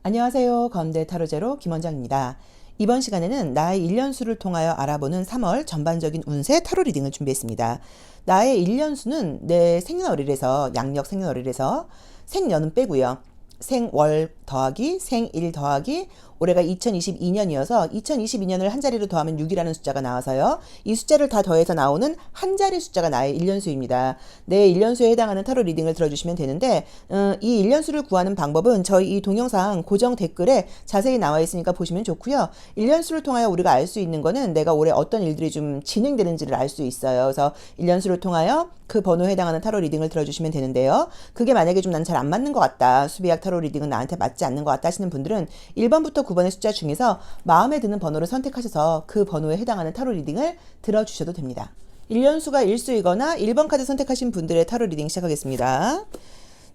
안녕하세요. 건대 타로제로 김원장입니다. 이번 시간에는 나의 1년수를 통하여 알아보는 3월 전반적인 운세 타로 리딩을 준비했습니다. 나의 1년수는 내 생년월일에서 양력 생년월일에서 생년은 빼고요. 생월 더하기 생일 더하기 올해가 2022년이어서 2022년을 한 자리로 더하면 6이라는 숫자가 나와서요. 이 숫자를 다 더해서 나오는 한 자리 숫자가 나의 1년수입니다. 내 1년수에 해당하는 타로 리딩을 들어주시면 되는데 이 1년수를 구하는 방법은 저희 이 동영상 고정 댓글에 자세히 나와 있으니까 보시면 좋고요. 1년수를 통하여 우리가 알 수 있는 거는 내가 올해 어떤 일들이 좀 진행되는지를 알 수 있어요. 그래서 1년수를 통하여 그 번호에 해당하는 타로 리딩을 들어주시면 되는데요. 그게 만약에 좀 난 잘 안 맞는 것 같다. 수비학 타로 리딩은 나한테 맞지 않는 것 같다 하시는 분들은 1번부터 9번의 숫자 중에서 마음에 드는 번호를 선택하셔서 그 번호에 해당하는 타로 리딩을 들어주셔도 됩니다. 1년수가 1수이거나 1번 카드 선택하신 분들의 타로 리딩 시작하겠습니다.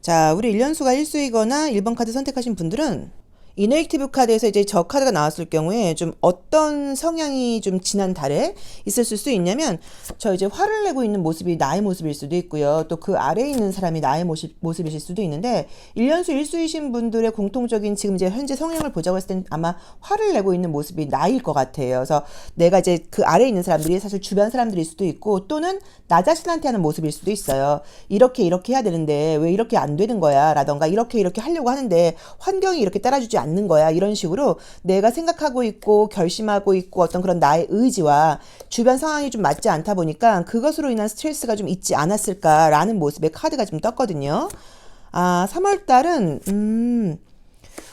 자, 우리 1년수가 1수이거나 1번 카드 선택하신 분들은 이너액티브 카드에서 이제 저 카드가 나왔을 경우에 좀 어떤 성향이 좀 지난 달에 있었을 수 있냐면 저 이제 화를 내고 있는 모습이 나의 모습일 수도 있고요. 또 그 아래에 있는 사람이 나의 모습이실 수도 있는데 1년수 1수이신 분들의 공통적인 지금 이제 현재 성향을 보자고 했을 땐 아마 화를 내고 있는 모습이 나일 것 같아요. 그래서 내가 이제 그 아래에 있는 사람들이 사실 주변 사람들일 수도 있고 또는 나 자신한테 하는 모습일 수도 있어요. 이렇게 해야 되는데 왜 이렇게 안 되는 거야? 라던가 이렇게 하려고 하는데 환경이 이렇게 따라주지 않는 거야. 이런 식으로 내가 생각하고 있고 결심하고 있고 어떤 그런 나의 의지와 주변 상황이 좀 맞지 않다 보니까 그것으로 인한 스트레스가 좀 있지 않았을까라는 모습의 카드가 좀 떴거든요. 3월 달은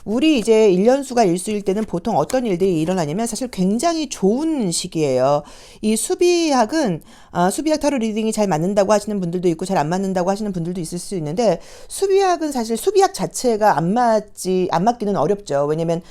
우리 이제 1년수가 일수일 때는 보통 어떤 일들이 일어나냐면 사실 굉장히 좋은 시기예요. 이 수비학은 수비학 타로 리딩이 잘 맞는다고 하시는 분들도 있고 잘 안 맞는다고 하시는 분들도 있을 수 있는데 수비학은 사실 수비학 자체가 안 맞기는 어렵죠. 왜냐면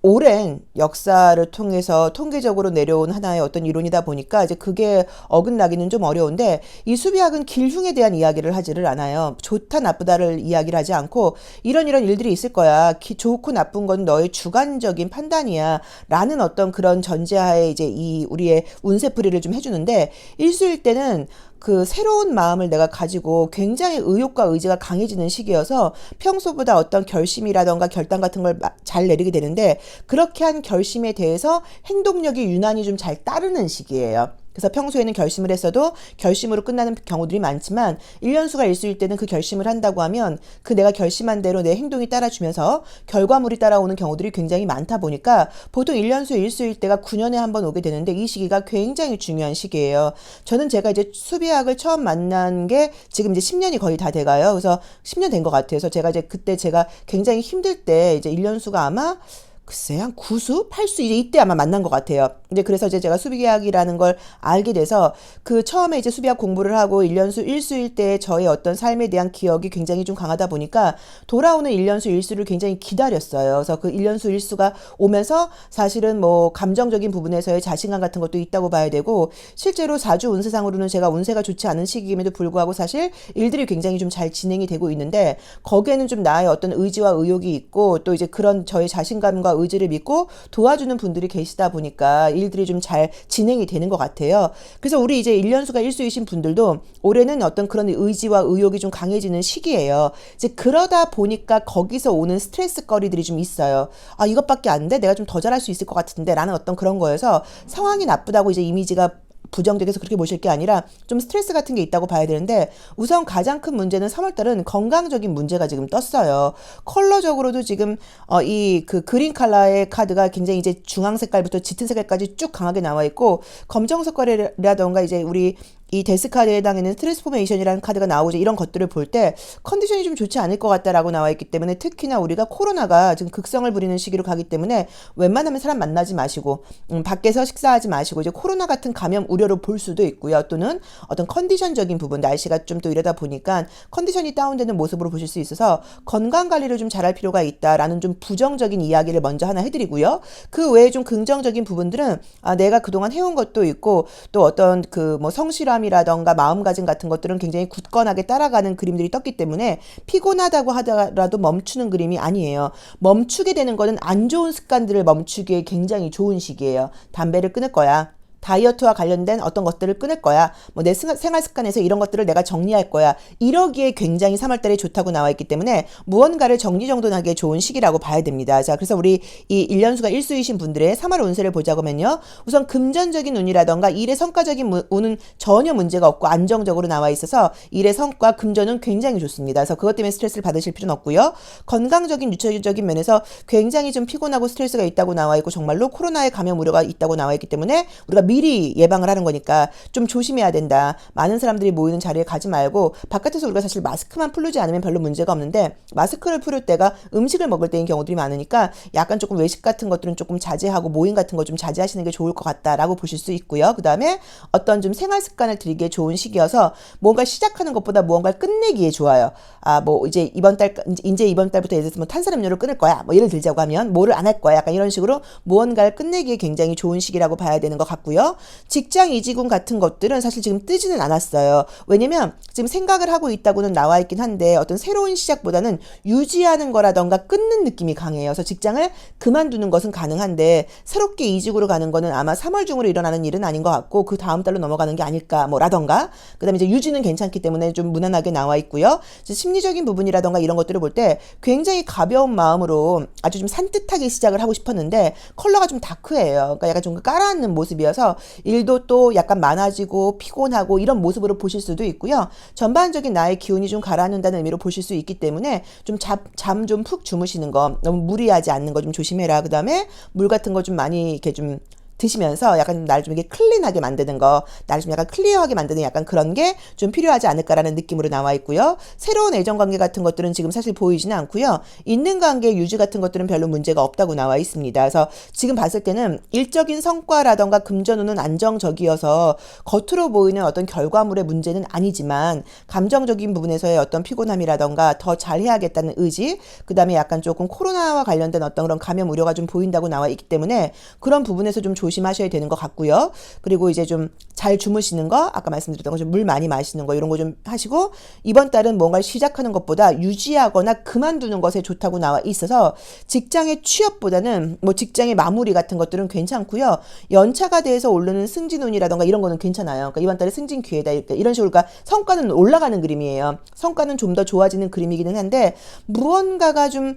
오랜 역사를 통해서 통계적으로 내려온 하나의 어떤 이론이다 보니까 이제 그게 어긋나기는 좀 어려운데 이 수비학은 길흉에 대한 이야기를 하지를 않아요. 좋다 나쁘다를 이야기를 하지 않고 이런 일들이 있을 거야. 좋고 나쁜 건 너의 주관적인 판단이야. 라는 어떤 그런 전제하에 이제 이 우리의 운세풀이를 좀 해주는데 일수일 때는 그 새로운 마음을 내가 가지고 굉장히 의욕과 의지가 강해지는 시기여서 평소보다 어떤 결심이라던가 결단 같은 걸 잘 내리게 되는데 그렇게 한 결심에 대해서 행동력이 유난히 좀 잘 따르는 시기예요. 그래서 평소에는 결심을 했어도 결심으로 끝나는 경우들이 많지만 1년수가 일수일 때는 그 결심을 한다고 하면 그 내가 결심한 대로 내 행동이 따라주면서 결과물이 따라오는 경우들이 굉장히 많다 보니까 보통 1년수 일수일 때가 9년에 한 번 오게 되는데 이 시기가 굉장히 중요한 시기예요. 저는 제가 이제 수비학을 처음 만난 게 지금 이제 10년이 거의 다 돼가요. 그래서 10년 된 것 같아요. 그래서 제가 이제 그때 제가 굉장히 힘들 때 이제 1년수가 아마 글쎄 한 9수? 8수 이때 아마 만난 것 같아요. 근데 그래서 이제 제가 수비계약이라는 걸 알게 돼서 그 처음에 이제 수비학 공부를 하고 1년수 1수일 때 저의 어떤 삶에 대한 기억이 굉장히 좀 강하다 보니까 돌아오는 1년수 1수를 굉장히 기다렸어요. 그래서 그 1년수 1수가 오면서 사실은 뭐 감정적인 부분에서의 자신감 같은 것도 있다고 봐야 되고 실제로 4주 운세상으로는 제가 운세가 좋지 않은 시기임에도 불구하고 사실 일들이 굉장히 좀 잘 진행이 되고 있는데 거기에는 좀 나의 어떤 의지와 의욕이 있고 또 이제 그런 저의 자신감과 의지를 믿고 도와주는 분들이 계시다 보니까 일들이 좀 잘 진행이 되는 것 같아요. 그래서 우리 이제 1년수가 일수이신 분들도 올해는 어떤 그런 의지와 의욕이 좀 강해지는 시기예요. 이제 그러다 보니까 거기서 오는 스트레스 거리들이 좀 있어요. 이것밖에 안 돼? 내가 좀 더 잘할 수 있을 것 같은데 라는 어떤 그런 거여서 상황이 나쁘다고 이제 이미지가 부정적에서 그렇게 보실 게 아니라 좀 스트레스 같은 게 있다고 봐야 되는데 우선 가장 큰 문제는 3월달은 건강적인 문제가 지금 떴어요. 컬러적으로도 지금 이 그 그린 컬러의 카드가 굉장히 이제 중앙 색깔부터 짙은 색깔까지 쭉 강하게 나와 있고 검정 색깔이라던가 이제 우리 이 데스 카드에 해당하는 트랜스포메이션이라는 카드가 나오죠. 이런 것들을 볼 때 컨디션이 좀 좋지 않을 것 같다라고 나와 있기 때문에 특히나 우리가 코로나가 지금 극성을 부리는 시기로 가기 때문에 웬만하면 사람 만나지 마시고 밖에서 식사하지 마시고 이제 코로나 같은 감염 우려로 볼 수도 있고요. 또는 어떤 컨디션적인 부분 날씨가 좀 또 이러다 보니까 컨디션이 다운되는 모습으로 보실 수 있어서 건강 관리를 좀 잘할 필요가 있다라는 좀 부정적인 이야기를 먼저 하나 해드리고요. 그 외에 좀 긍정적인 부분들은 내가 그동안 해온 것도 있고 또 어떤 그 뭐 성실함이라던가 마음가짐 같은 것들은 굉장히 굳건하게 따라가는 그림들이 떴기 때문에 피곤하다고 하더라도 멈추는 그림이 아니에요. 멈추게 되는 거는 안 좋은 습관들을 멈추기에 굉장히 좋은 시기예요. 담배를 끊을 거야. 다이어트와 관련된 어떤 것들을 끊을 거야. 뭐 내 생활 습관에서 이런 것들을 내가 정리할 거야. 이러기에 굉장히 3월달에 좋다고 나와 있기 때문에 무언가를 정리정돈하기에 좋은 시기라고 봐야 됩니다. 자, 그래서 우리 이 1년수가 일수이신 분들의 3월 운세를 보자고 하면요. 우선 금전적인 운이라던가 일의 성과적인 운은 전혀 문제가 없고 안정적으로 나와 있어서 일의 성과, 금전은 굉장히 좋습니다. 그래서 그것 때문에 스트레스를 받으실 필요는 없고요. 건강적인, 유체적인 면에서 굉장히 좀 피곤하고 스트레스가 있다고 나와 있고 정말로 코로나에 감염 우려가 있다고 나와 있기 때문에 우리가 미리 예방을 하는 거니까 좀 조심해야 된다. 많은 사람들이 모이는 자리에 가지 말고 바깥에서 우리가 사실 마스크만 풀지 않으면 별로 문제가 없는데 마스크를 풀을 때가 음식을 먹을 때인 경우들이 많으니까 약간 조금 외식 같은 것들은 조금 자제하고 모임 같은 거 좀 자제하시는 게 좋을 것 같다라고 보실 수 있고요. 그 다음에 어떤 좀 생활 습관을 들이기에 좋은 시기여서 뭔가 시작하는 것보다 무언가를 끝내기에 좋아요. 아, 뭐 이제 이번 달부터 예를 들어서 뭐 탄산음료를 끊을 거야. 뭐 예를 들자고 하면 뭐를 안 할 거야. 약간 이런 식으로 무언가를 끝내기에 굉장히 좋은 시기라고 봐야 되는 것 같고요. 직장 이직운 같은 것들은 사실 지금 뜨지는 않았어요. 왜냐면 지금 생각을 하고 있다고는 나와 있긴 한데 어떤 새로운 시작보다는 유지하는 거라던가 끊는 느낌이 강해요. 그래서 직장을 그만두는 것은 가능한데 새롭게 이직으로 가는 거는 아마 3월 중으로 일어나는 일은 아닌 것 같고 그 다음 달로 넘어가는 게 아닐까 뭐라던가 그다음에 이제 유지는 괜찮기 때문에 좀 무난하게 나와 있고요. 심리적인 부분이라던가 이런 것들을 볼 때 굉장히 가벼운 마음으로 아주 좀 산뜻하게 시작을 하고 싶었는데 컬러가 좀 다크해요. 그러니까 약간 좀 깔아앉는 모습이어서 일도 또 약간 많아지고 피곤하고 이런 모습으로 보실 수도 있고요. 전반적인 나의 기운이 좀 가라앉는다는 의미로 보실 수 있기 때문에 좀 잠 좀 푹 주무시는 거 너무 무리하지 않는 거 좀 조심해라. 그 다음에 물 같은 거 좀 많이 이렇게 좀 드시면서 약간 나를 좀 이렇게 클린하게 만드는 거, 나를 좀 약간 클리어하게 만드는 약간 그런 게 좀 필요하지 않을까라는 느낌으로 나와 있고요. 새로운 애정관계 같은 것들은 지금 사실 보이지는 않고요. 있는 관계 유지 같은 것들은 별로 문제가 없다고 나와 있습니다. 그래서 지금 봤을 때는 일적인 성과라던가 금전운은 안정적이어서 겉으로 보이는 어떤 결과물의 문제는 아니지만 감정적인 부분에서의 어떤 피곤함이라던가 더 잘해야겠다는 의지, 그 다음에 약간 조금 코로나와 관련된 어떤 그런 감염 우려가 좀 보인다고 나와 있기 때문에 그런 부분에서 좀 조심하셔야 되는 것 같고요. 그리고 이제 좀 잘 주무시는 거, 아까 말씀드렸던 거 좀 물 많이 마시는 거 이런 거 좀 하시고 이번 달은 뭔가를 시작하는 것보다 유지하거나 그만두는 것에 좋다고 나와 있어서 직장의 취업보다는 뭐 직장의 마무리 같은 것들은 괜찮고요. 연차가 돼서 오르는 승진운이라던가 이런 거는 괜찮아요. 그러니까 이번 달에 승진 기회다 이런 식으로 그러니까 성과는 올라가는 그림이에요. 성과는 좀 더 좋아지는 그림이기는 한데 무언가가 좀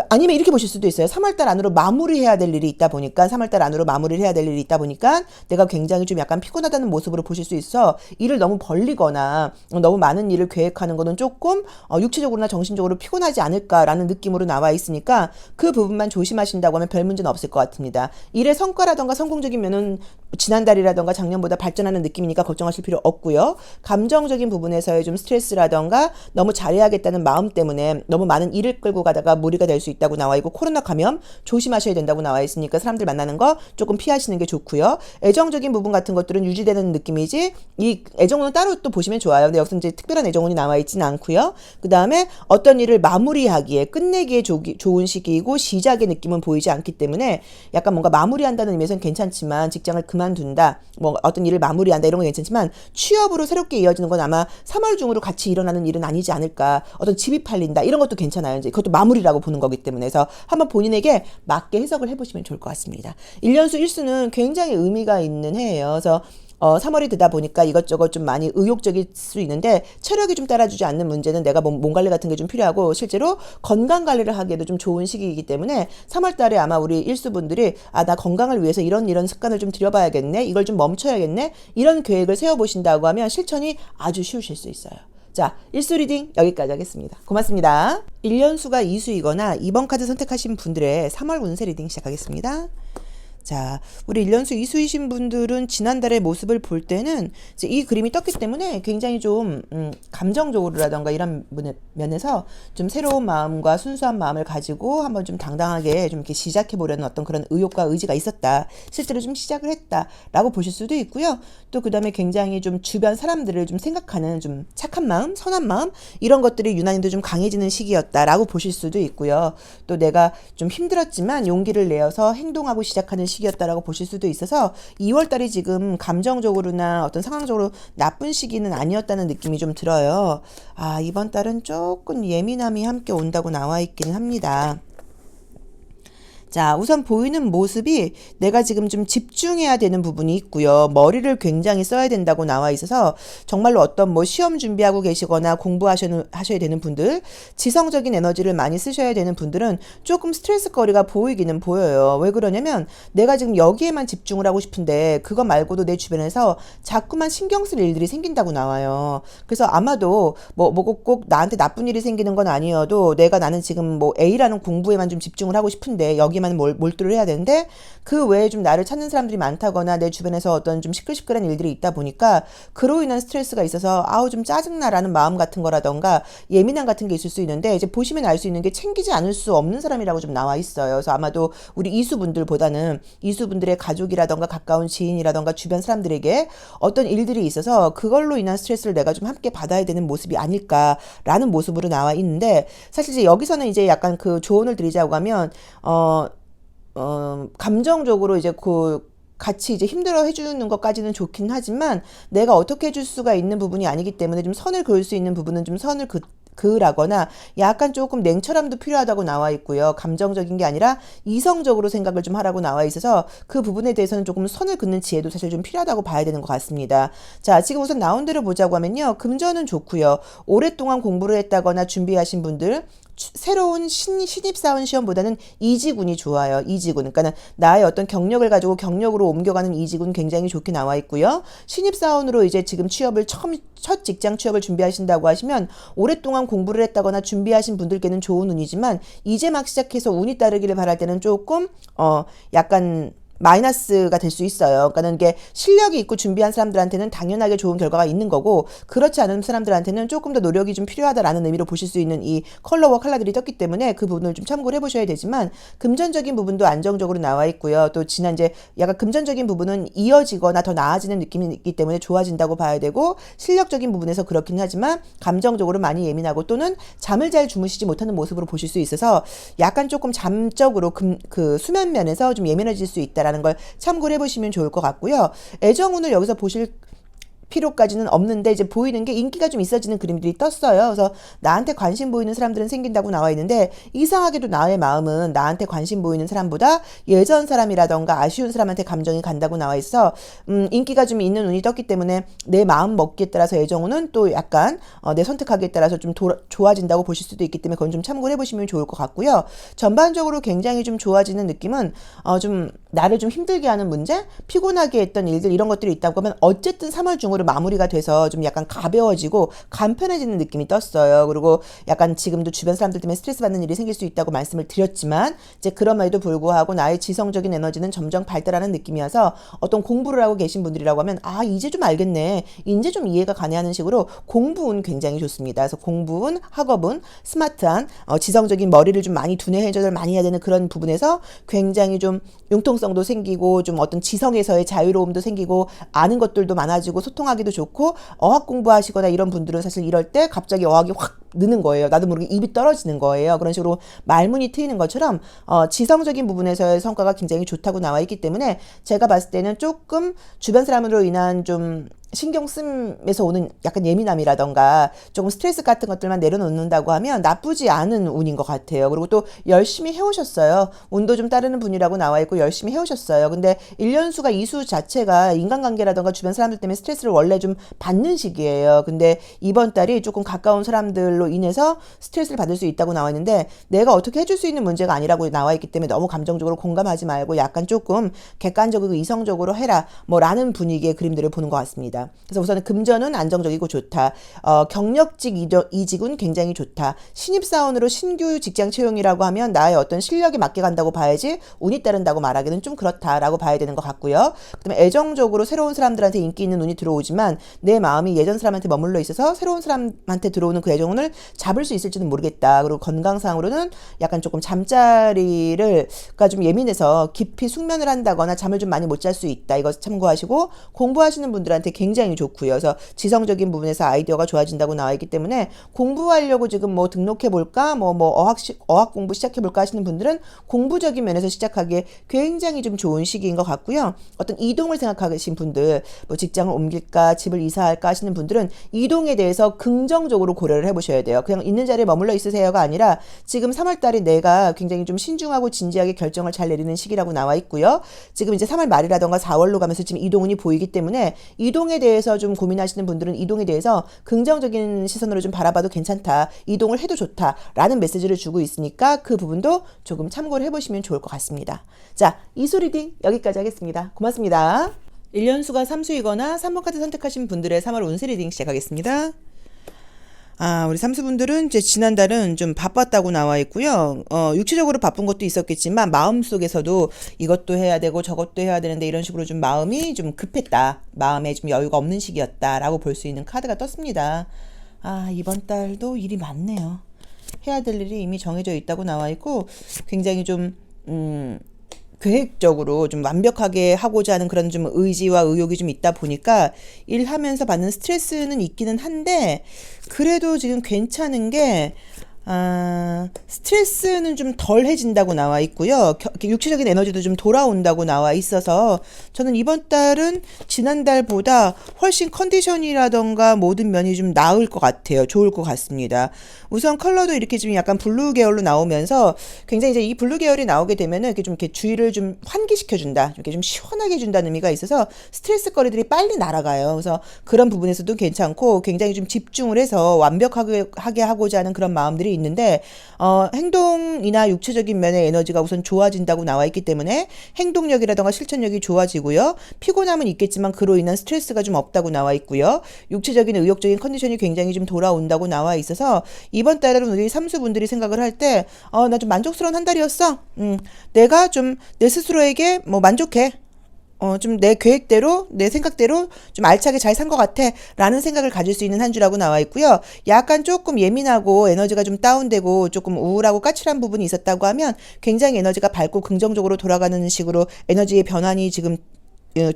아니면 이렇게 보실 수도 있어요. 3월달 안으로 마무리해야 될 일이 있다 보니까 3월달 안으로 마무리를 해야 될 일이 있다 보니까 내가 굉장히 좀 약간 피곤하다는 모습으로 보실 수 있어 일을 너무 벌리거나 너무 많은 일을 계획하는 거는 조금 육체적으로나 정신적으로 피곤하지 않을까라는 느낌으로 나와 있으니까 그 부분만 조심하신다고 하면 별 문제는 없을 것 같습니다. 일의 성과라던가 성공적인 면은 지난달이라던가 작년보다 발전하는 느낌이니까 걱정하실 필요 없고요. 감정적인 부분에서의 좀 스트레스라던가 너무 잘해야겠다는 마음 때문에 너무 많은 일을 끌고 가다가 무리가 될 수 있다고 나와 있고 코로나 감염 조심하셔야 된다고 나와 있으니까 사람들 만나는 거 조금 피하시는 게 좋고요. 애정적인 부분 같은 것들은 유지되는 느낌이지 이 애정운은 따로 또 보시면 좋아요. 근데 여기서 이제 특별한 애정운이 나와 있지는 않고요. 그 다음에 어떤 일을 마무리하기에 끝내기에 좋은 시기이고 시작의 느낌은 보이지 않기 때문에 약간 뭔가 마무리한다는 의미에서는 괜찮지만 직장을 그만둔다 뭐 어떤 일을 마무리한다 이런 건 괜찮지만 취업으로 새롭게 이어지는 건 아마 3월 중으로 같이 일어나는 일은 아니지 않을까. 어떤 집이 팔린다 이런 것도 괜찮아요. 이제 그것도 마무리라고 보는 거기 때문에 그래서 한번 본인에게 맞게 해석을 해보시면 좋을 것 같습니다. 1년수 1수는 굉장히 의미가 있는 해예요. 그래서 3월이 되다 보니까 이것저것 좀 많이 의욕적일 수 있는데 체력이 좀 따라주지 않는 문제는 내가 몸 관리 같은 게 좀 필요하고 실제로 건강 관리를 하기에도 좀 좋은 시기이기 때문에 3월 달에 아마 우리 일수분들이 나 건강을 위해서 이런 습관을 좀 들여봐야겠네. 이걸 좀 멈춰야겠네. 이런 계획을 세워보신다고 하면 실천이 아주 쉬우실 수 있어요. 자, 일수 리딩 여기까지 하겠습니다. 고맙습니다. 1년수가 2수이거나 2번 카드 선택하신 분들의 3월 운세 리딩 시작하겠습니다. 자, 우리 1년수 2수이신 분들은 지난달의 모습을 볼 때는 이제 이 그림이 떴기 때문에 굉장히 좀 감정적으로라던가 이런 면에서 좀 새로운 마음과 순수한 마음을 가지고 한번 좀 당당하게 좀 이렇게 시작해 보려는 어떤 그런 의욕과 의지가 있었다. 실제로 좀 시작을 했다라고 보실 수도 있고요. 또 그다음에 굉장히 좀 주변 사람들을 좀 생각하는 좀 착한 마음, 선한 마음 이런 것들이 유난히도 좀 강해지는 시기였다라고 보실 수도 있고요. 또 내가 좀 힘들었지만 용기를 내어서 행동하고 시작하는 시기였다라고 보실 수도 있어서 2월달이 지금 감정적으로나 어떤 상황적으로 나쁜 시기는 아니었다는 느낌이 좀 들어요. 이번 달은 조금 예민함이 함께 온다고 나와 있기는 합니다. 자, 우선 보이는 모습이 내가 지금 좀 집중해야 되는 부분이 있고요. 머리를 굉장히 써야 된다고 나와 있어서 정말로 어떤 뭐 시험 준비하고 계시거나 하셔야 되는 분들, 지성적인 에너지를 많이 쓰셔야 되는 분들은 조금 스트레스 거리가 보이기는 보여요. 왜 그러냐면 내가 지금 여기에만 집중을 하고 싶은데 그거 말고도 내 주변에서 자꾸만 신경 쓸 일들이 생긴다고 나와요. 그래서 아마도 꼭 나한테 나쁜 일이 생기는 건 아니어도 나는 지금 뭐 A라는 공부에만 좀 집중을 하고 싶은데 여기만 몰두를 해야 되는데 그 외에 좀 나를 찾는 사람들이 많다거나 내 주변에서 어떤 좀 시끌시끌한 일들이 있다 보니까 그로 인한 스트레스가 있어서 아우 좀 짜증나라는 마음 같은 거라던가 예민함 같은 게 있을 수 있는데 이제 보시면 알 수 있는 게 챙기지 않을 수 없는 사람이라고 좀 나와 있어요. 그래서 아마도 우리 이수분들보다는 이수분들의 가족이라던가 가까운 지인이라던가 주변 사람들에게 어떤 일들이 있어서 그걸로 인한 스트레스를 내가 좀 함께 받아야 되는 모습이 아닐까라는 모습으로 나와 있는데 사실 이제 여기서는 이제 약간 그 조언을 드리자고 하면 감정적으로 이제 같이 이제 힘들어 해주는 것까지는 좋긴 하지만 내가 어떻게 해줄 수가 있는 부분이 아니기 때문에 좀 선을 그을 수 있는 부분은 좀 선을 그으라거나 약간 조금 냉철함도 필요하다고 나와 있고요. 감정적인 게 아니라 이성적으로 생각을 좀 하라고 나와 있어서 그 부분에 대해서는 조금 선을 긋는 지혜도 사실 좀 필요하다고 봐야 되는 것 같습니다. 자, 지금 우선 나온 대로 보자고 하면요. 금전은 좋고요. 오랫동안 공부를 했다거나 준비하신 분들 새로운 신입사원 시험보다는 이직운이 좋아요. 이직운. 그러니까 나의 어떤 경력을 가지고 경력으로 옮겨가는 이직운 굉장히 좋게 나와 있고요. 신입사원으로 이제 지금 첫 직장 취업을 준비하신다고 하시면 오랫동안 공부를 했다거나 준비하신 분들께는 좋은 운이지만 이제 막 시작해서 운이 따르기를 바랄 때는 조금 약간 마이너스가 될 수 있어요. 그러니까는 이게 실력이 있고 준비한 사람들한테는 당연하게 좋은 결과가 있는 거고 그렇지 않은 사람들한테는 조금 더 노력이 좀 필요하다라는 의미로 보실 수 있는 이 컬러와 컬러들이 떴기 때문에 그 부분을 좀 참고를 해보셔야 되지만 금전적인 부분도 안정적으로 나와 있고요. 또 지난 이제 약간 금전적인 부분은 이어지거나 더 나아지는 느낌이 있기 때문에 좋아진다고 봐야 되고 실력적인 부분에서 그렇긴 하지만 감정적으로 많이 예민하고 또는 잠을 잘 주무시지 못하는 모습으로 보실 수 있어서 약간 조금 잠적으로 그 수면 면에서 좀 예민해질 수 있다라는 걸 참고를 해보시면 좋을 것 같고요. 애정운을 여기서 보실 필요까지는 없는데 이제 보이는 게 인기가 좀 있어지는 그림들이 떴어요. 그래서 나한테 관심 보이는 사람들은 생긴다고 나와 있는데 이상하게도 나의 마음은 나한테 관심 보이는 사람보다 예전 사람이라던가 아쉬운 사람한테 감정이 간다고 나와 있어. 인기가 좀 있는 운이 떴기 때문에 내 마음 먹기에 따라서 애정운은 또 약간 내 선택하기에 따라서 좀 좋아진다고 보실 수도 있기 때문에 그건 좀 참고를 해보시면 좋을 것 같고요. 전반적으로 굉장히 좀 좋아지는 느낌은 좀 나를 좀 힘들게 하는 문제, 피곤하게 했던 일들 이런 것들이 있다고 하면 어쨌든 3월 중으로 마무리가 돼서 좀 약간 가벼워지고 간편해지는 느낌이 떴어요. 그리고 약간 지금도 주변 사람들 때문에 스트레스 받는 일이 생길 수 있다고 말씀을 드렸지만 이제 그럼에도 불구하고 나의 지성적인 에너지는 점점 발달하는 느낌이어서 어떤 공부를 하고 계신 분들이라고 하면 이제 좀 알겠네. 이제 좀 이해가 가네 하는 식으로 공부운 굉장히 좋습니다. 그래서 공부운, 학업운, 스마트한 지성적인 머리를 좀 많이 두뇌 회전을 많이 해야 되는 그런 부분에서 굉장히 좀 융통성도 생기고 좀 어떤 지성에서의 자유로움도 생기고 아는 것들도 많아지고 소통하기도 좋고 어학 공부하시거나 이런 분들은 사실 이럴 때 갑자기 어학이 확 느는 거예요. 나도 모르게 입이 떨어지는 거예요. 그런 식으로 말문이 트이는 것처럼 지성적인 부분에서의 성과가 굉장히 좋다고 나와 있기 때문에 제가 봤을 때는 조금 주변 사람으로 인한 좀 신경 쓰면서 오는 약간 예민함이라던가 조금 스트레스 같은 것들만 내려놓는다고 하면 나쁘지 않은 운인 것 같아요. 그리고 또 열심히 해오셨어요. 운도 좀 따르는 분이라고 나와 있고 열심히 해오셨어요. 근데 1년수가 이수 자체가 인간관계라던가 주변 사람들 때문에 스트레스를 원래 좀 받는 시기예요. 근데 이번 달이 조금 가까운 사람들로 인해서 스트레스를 받을 수 있다고 나와 있는데 내가 어떻게 해줄 수 있는 문제가 아니라고 나와 있기 때문에 너무 감정적으로 공감하지 말고 약간 조금 객관적이고 이성적으로 해라 라는 분위기의 그림들을 보는 것 같습니다. 그래서 우선은 금전은 안정적이고 좋다. 경력직 이직은 굉장히 좋다. 신입사원으로 신규 직장 채용이라고 하면 나의 어떤 실력에 맞게 간다고 봐야지 운이 따른다고 말하기는 좀 그렇다라고 봐야 되는 것 같고요. 그다음에 애정적으로 새로운 사람들한테 인기 있는 운이 들어오지만 내 마음이 예전 사람한테 머물러 있어서 새로운 사람한테 들어오는 그 애정운을 잡을 수 있을지는 모르겠다. 그리고 건강상으로는 약간 조금 잠자리가 좀 예민해서 깊이 숙면을 한다거나 잠을 좀 많이 못 잘 수 있다. 이거 참고하시고 공부하시는 분들한테 굉장히 좋고요. 그래서 지성적인 부분에서 아이디어가 좋아진다고 나와 있기 때문에 공부하려고 지금 뭐 등록해볼까, 어학 공부 시작해볼까 하시는 분들은 공부적인 면에서 시작하기에 굉장히 좀 좋은 시기인 것 같고요. 어떤 이동을 생각하신 분들, 뭐 직장을 옮길까, 집을 이사할까 하시는 분들은 이동에 대해서 긍정적으로 고려를 해보셔야 있어야 돼요. 그냥 있는 자리에 머물러 있으세요가 아니라 지금 3월 달에 내가 굉장히 좀 신중하고 진지하게 결정을 잘 내리는 시기라고 나와 있고요. 지금 이제 3월 말이라던가 4월로 가면서 지금 이동운이 보이기 때문에 이동에 대해서 좀 고민하시는 분들은 이동에 대해서 긍정적인 시선으로 좀 바라봐도 괜찮다. 이동을 해도 좋다라는 메시지를 주고 있으니까 그 부분도 조금 참고를 해보시면 좋을 것 같습니다. 자, 이수 리딩 여기까지 하겠습니다. 고맙습니다. 1년수가 3수이거나 3번 카드 선택하신 분들의 3월 운세 리딩 시작하겠습니다. 우리 삼수분들은 이제 지난달은 좀 바빴다고 나와 있고요. 육체적으로 바쁜 것도 있었겠지만 마음속에서도 이것도 해야 되고 저것도 해야 되는데 이런 식으로 좀 마음이 좀 급했다. 마음에 좀 여유가 없는 시기였다라고 볼 수 있는 카드가 떴습니다. 이번 달도 일이 많네요. 해야 될 일이 이미 정해져 있다고 나와 있고 굉장히 좀 계획적으로 좀 완벽하게 하고자 하는 그런 좀 의지와 의욕이 좀 있다 보니까 일하면서 받는 스트레스는 있기는 한데 그래도 지금 괜찮은 게 스트레스는 좀 덜해진다고 나와 있고요. 육체적인 에너지도 좀 돌아온다고 나와 있어서 저는 이번 달은 지난달보다 훨씬 컨디션이라던가 모든 면이 좀 나을 것 같아요. 좋을 것 같습니다. 우선 컬러도 이렇게 좀 약간 블루 계열로 나오면서 굉장히 이제 이 블루 계열이 나오게 되면은 이렇게 좀 이렇게 주의를 좀 환기시켜준다. 이렇게 좀 시원하게 해준다는 의미가 있어서 스트레스 거리들이 빨리 날아가요. 그래서 그런 부분에서도 괜찮고 굉장히 좀 집중을 해서 완벽하게 하고자 하는 그런 마음들이 있는데 행동이나 육체적인 면의 에너지가 우선 좋아진다고 나와 있기 때문에 행동력이라던가 실천력이 좋아지고요. 피곤함은 있겠지만 그로 인한 스트레스가 좀 없다고 나와 있고요. 육체적인 의욕적인 컨디션이 굉장히 좀 돌아온다고 나와 있어서 이번 달은 우리 삼수분들이 생각을 할 때 나 좀 만족스러운 한 달이었어. 내가 좀 내 스스로에게 뭐 만족해. 좀 내 계획대로, 내 생각대로 좀 알차게 잘 산 것 같아. 라는 생각을 가질 수 있는 한 주라고 나와 있고요. 약간 조금 예민하고 에너지가 좀 다운되고 조금 우울하고 까칠한 부분이 있었다고 하면 굉장히 에너지가 밝고 긍정적으로 돌아가는 식으로 에너지의 변환이 지금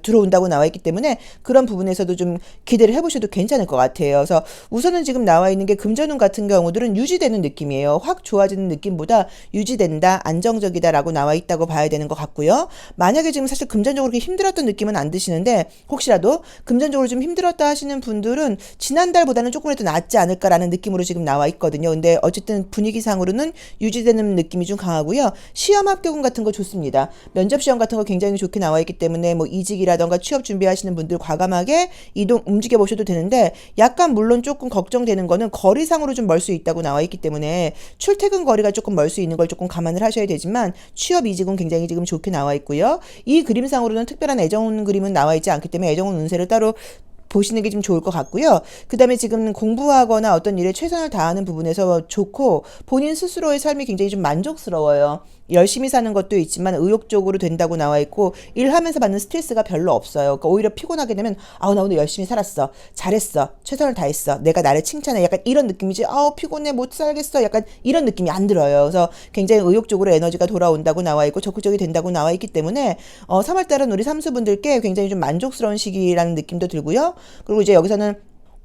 들어온다고 나와 있기 때문에 그런 부분에서도 좀 기대를 해보셔도 괜찮을 것 같아요. 그래서 우선은 지금 나와 있는 게 금전운 같은 경우들은 유지되는 느낌이에요. 확 좋아지는 느낌보다 유지된다, 안정적이다라고 나와 있다고 봐야 되는 것 같고요. 만약에 지금 사실 금전적으로 그렇게 힘들었던 느낌은 안 드시는데 혹시라도 금전적으로 좀 힘들었다 하시는 분들은 지난달보다는 조금이라도 낫지 않을까라는 느낌으로 지금 나와 있거든요. 근데 어쨌든 분위기상으로는 유지되는 느낌이 좀 강하고요. 시험 합격운 같은 거 좋습니다. 면접 시험 같은 거 굉장히 좋게 나와 있기 때문에 뭐 이직이라던가 취업 준비하시는 분들 과감하게 움직여 보셔도 되는데 약간 물론 조금 걱정되는 거는 거리상으로 좀 멀 수 있다고 나와 있기 때문에 출퇴근 거리가 조금 멀 수 있는 걸 조금 감안을 하셔야 되지만 취업 이직은 굉장히 지금 좋게 나와 있고요. 이 그림상으로는 특별한 애정운 그림은 나와 있지 않기 때문에 애정운 운세를 따로 보시는 게 좀 좋을 것 같고요. 그 다음에 지금 공부하거나 어떤 일에 최선을 다하는 부분에서 좋고 본인 스스로의 삶이 굉장히 좀 만족스러워요. 열심히 사는 것도 있지만 의욕적으로 된다고 나와 있고 일하면서 받는 스트레스가 별로 없어요. 그러니까 오히려 피곤하게 되면 나 오늘 열심히 살았어. 잘했어. 최선을 다했어. 내가 나를 칭찬해. 약간 이런 느낌이지. 피곤해. 못 살겠어. 약간 이런 느낌이 안 들어요. 그래서 굉장히 의욕적으로 에너지가 돌아온다고 나와 있고 적극적이 된다고 나와 있기 때문에 3월달은 우리 삼수분들께 굉장히 좀 만족스러운 시기라는 느낌도 들고요. 그리고 이제 여기서는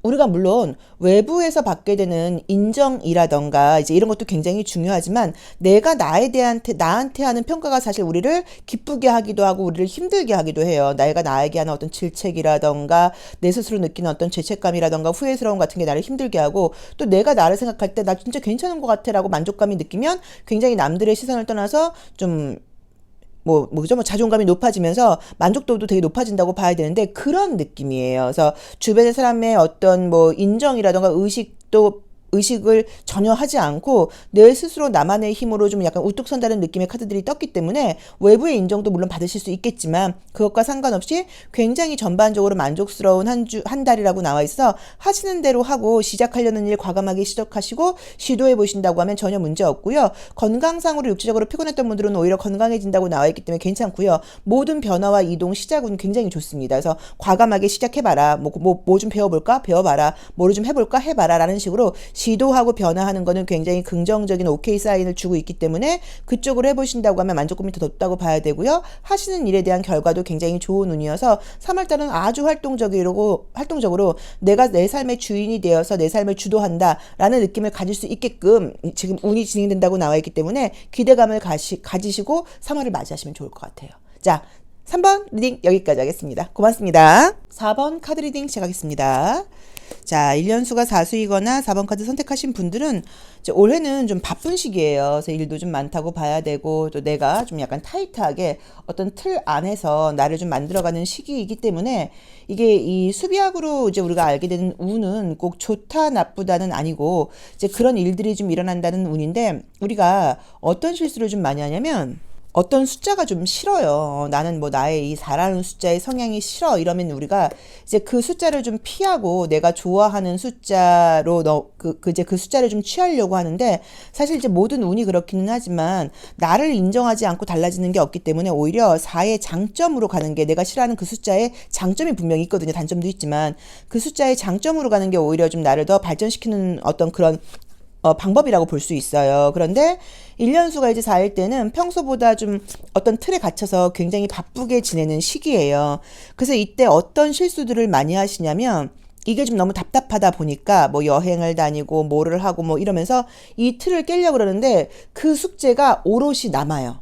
우리가 물론 외부에서 받게 되는 인정이라던가 이제 이런 것도 굉장히 중요하지만 내가 나한테 하는 평가가 사실 우리를 기쁘게 하기도 하고 우리를 힘들게 하기도 해요. 내가 나에게 하는 어떤 질책이라던가 내 스스로 느끼는 어떤 죄책감이라던가 후회스러움 같은 게 나를 힘들게 하고 또 내가 나를 생각할 때 나 진짜 괜찮은 것 같아 라고 만족감이 느끼면 굉장히 남들의 시선을 떠나서 좀 자존감이 높아지면서 만족도도 되게 높아진다고 봐야 되는데 그런 느낌이에요. 그래서 주변의 사람의 어떤 인정이라던가 의식을 전혀 하지 않고 내 스스로 나만의 힘으로 좀 약간 우뚝 선다는 느낌의 카드들이 떴기 때문에 외부의 인정도 물론 받으실 수 있겠지만 그것과 상관없이 굉장히 전반적으로 만족스러운 한 달이라고 나와 있어 하시는 대로 하고 시작하려는 일 과감하게 시작하시고 시도해 보신다고 하면 전혀 문제 없고요. 건강상으로 육체적으로 피곤했던 분들은 오히려 건강해진다고 나와 있기 때문에 괜찮고요. 모든 변화와 이동 시작은 굉장히 좋습니다. 그래서 과감하게 시작해봐라. 뭐 좀 배워볼까? 배워봐라. 뭐를 좀 해볼까? 해봐라. 라는 식으로 시도하고 변화하는 거는 굉장히 긍정적인 오케이 사인을 주고 있기 때문에 그쪽으로 해보신다고 하면 만족감이 더 높다고 봐야 되고요. 하시는 일에 대한 결과도 굉장히 좋은 운이어서 3월달은 아주 활동적으로 내가 내 삶의 주인이 되어서 내 삶을 주도한다 라는 느낌을 가질 수 있게끔 지금 운이 진행된다고 나와 있기 때문에 기대감을 가지시고 3월을 맞이하시면 좋을 것 같아요. 자, 3번 리딩 여기까지 하겠습니다. 고맙습니다. 4번 카드 리딩 시작하겠습니다. 자, 1년수가 사수이거나 4번 카드 선택하신 분들은 이제 올해는 좀 바쁜 시기예요. 그래서 일도 좀 많다고 봐야 되고 또 내가 좀 약간 타이트하게 어떤 틀 안에서 나를 좀 만들어가는 시기이기 때문에 이게 이 수비학으로 이제 우리가 알게 되는 운은 꼭 좋다 나쁘다는 아니고 이제 그런 일들이 좀 일어난다는 운인데 우리가 어떤 실수를 좀 많이 하냐면 어떤 숫자가 좀 싫어요. 나는 뭐 나의 이 4라는 숫자의 성향이 싫어. 이러면 우리가 이제 그 숫자를 좀 피하고 내가 좋아하는 숫자로 이제 그 숫자를 좀 취하려고 하는데 사실 이제 모든 운이 그렇기는 하지만 나를 인정하지 않고 달라지는 게 없기 때문에 오히려 4의 장점으로 가는 게 내가 싫어하는 그 숫자의 장점이 분명히 있거든요. 단점도 있지만 그 숫자의 장점으로 가는 게 오히려 좀 나를 더 발전시키는 어떤 그런 방법이라고 볼 수 있어요. 그런데 1년수가 이제 4일 때는 평소보다 좀 어떤 틀에 갇혀서 굉장히 바쁘게 지내는 시기예요. 그래서 이때 어떤 실수들을 많이 하시냐면 이게 좀 너무 답답하다 보니까 뭐 여행을 다니고 뭐를 하고 뭐 이러면서 이 틀을 깨려고 그러는데 그 숙제가 오롯이 남아요.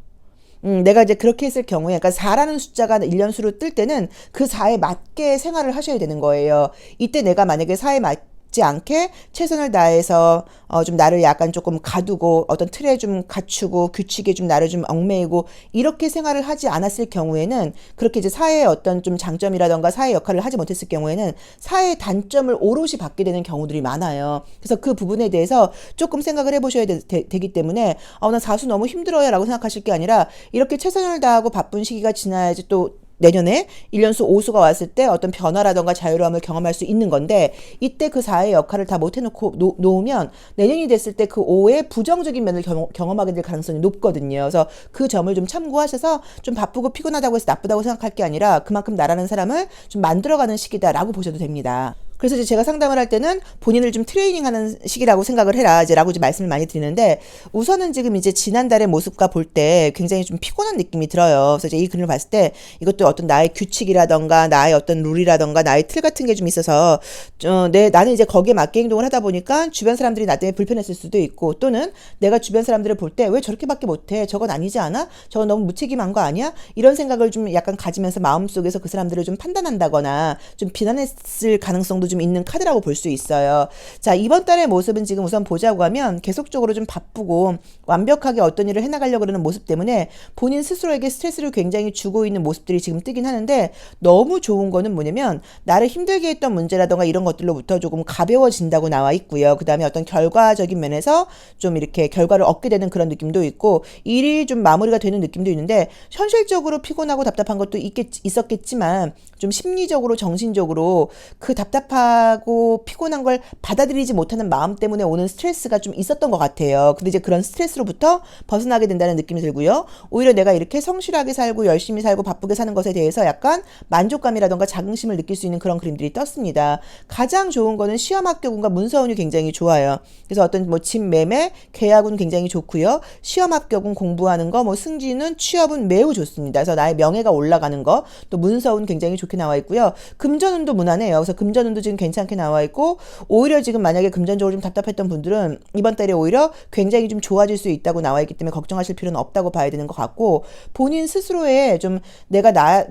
내가 이제 그렇게 했을 경우에, 그러니까 4라는 숫자가 1년수로 뜰 때는 그 4에 맞게 생활을 하셔야 되는 거예요. 이때 내가 만약에 4에 맞지 않게 최선을 다해서 좀 나를 약간 조금 가두고 어떤 틀에 좀 갖추고 규칙에 좀 나를 좀 얽매이고 이렇게 생활을 하지 않았을 경우에는 그렇게 이제 사회의 어떤 좀 장점이라던가 사회 역할을 하지 못했을 경우에는 사회의 단점을 오롯이 받게 되는 경우들이 많아요. 그래서 그 부분에 대해서 조금 생각을 해보셔야 되기 때문에 나 사수 너무 힘들어요 라고 생각하실 게 아니라 이렇게 최선을 다하고 바쁜 시기가 지나야지 또 내년에 1년수 오수가 왔을 때 어떤 변화라던가 자유로움을 경험할 수 있는 건데 이때 그 4의 역할을 다 못 해놓고 놓으면 내년이 됐을 때 그 5의 부정적인 면을 경험하게 될 가능성이 높거든요. 그래서 그 점을 좀 참고하셔서 좀 바쁘고 피곤하다고 해서 나쁘다고 생각할 게 아니라 그만큼 나라는 사람을 좀 만들어가는 시기다라고 보셔도 됩니다. 그래서 이제 제가 상담을 할 때는 본인을 좀 트레이닝하는 시기라고 생각을 해라 이제라고 이제 말씀을 많이 드리는데 우선은 지금 이제 지난달의 모습과 볼 때 굉장히 좀 피곤한 느낌이 들어요. 그래서 이제 이 그림을 봤을 때 이것도 어떤 나의 규칙이라던가 나의 어떤 룰이라던가 나의 틀 같은 게 좀 있어서 나는 이제 거기에 맞게 행동을 하다 보니까 주변 사람들이 나 때문에 불편했을 수도 있고 또는 내가 주변 사람들을 볼 때 왜 저렇게밖에 못해? 저건 아니지 않아? 저건 너무 무책임한 거 아니야? 이런 생각을 좀 약간 가지면서 마음속에서 그 사람들을 좀 판단한다거나 좀 비난했을 가능성도 좀 있는 카드라고 볼 수 있어요. 자, 이번 달의 모습은 지금 우선 보자고 하면 계속적으로 좀 바쁘고 완벽하게 어떤 일을 해나가려고 그러는 모습 때문에 본인 스스로에게 스트레스를 굉장히 주고 있는 모습들이 지금 뜨긴 하는데 너무 좋은 거는 뭐냐면 나를 힘들게 했던 문제라던가 이런 것들로부터 조금 가벼워진다고 나와 있고요. 그 다음에 어떤 결과적인 면에서 좀 이렇게 결과를 얻게 되는 그런 느낌도 있고 일이 좀 마무리가 되는 느낌도 있는데 현실적으로 피곤하고 답답한 것도 있었겠지만 좀 심리적으로 정신적으로 그 답답하고 피곤한 걸 받아들이지 못하는 마음 때문에 오는 스트레스가 좀 있었던 것 같아요. 근데 이제 그런 스트레스로부터 벗어나게 된다는 느낌이 들고요. 오히려 내가 이렇게 성실하게 살고 열심히 살고 바쁘게 사는 것에 대해서 약간 만족감이라던가 자긍심을 느낄 수 있는 그런 그림들이 떴습니다. 가장 좋은 거는 시험 합격운과 문서운이 굉장히 좋아요. 그래서 어떤 뭐 집 매매, 계약운 굉장히 좋고요. 시험 합격운 공부하는 거, 뭐 승진은 취업은 매우 좋습니다. 그래서 나의 명예가 올라가는 거, 또 문서운 굉장히 좋게 나와 있고요. 금전운도 무난해요. 그래서 금전운도 지금 괜찮게 나와 있고 오히려 지금 만약에 금전적으로 좀 답답했던 분들은 이번 달에 오히려 굉장히 좀 좋아질 수 있다고 나와 있기 때문에 걱정하실 필요는 없다고 봐야 되는 것 같고 본인 스스로의 좀 내가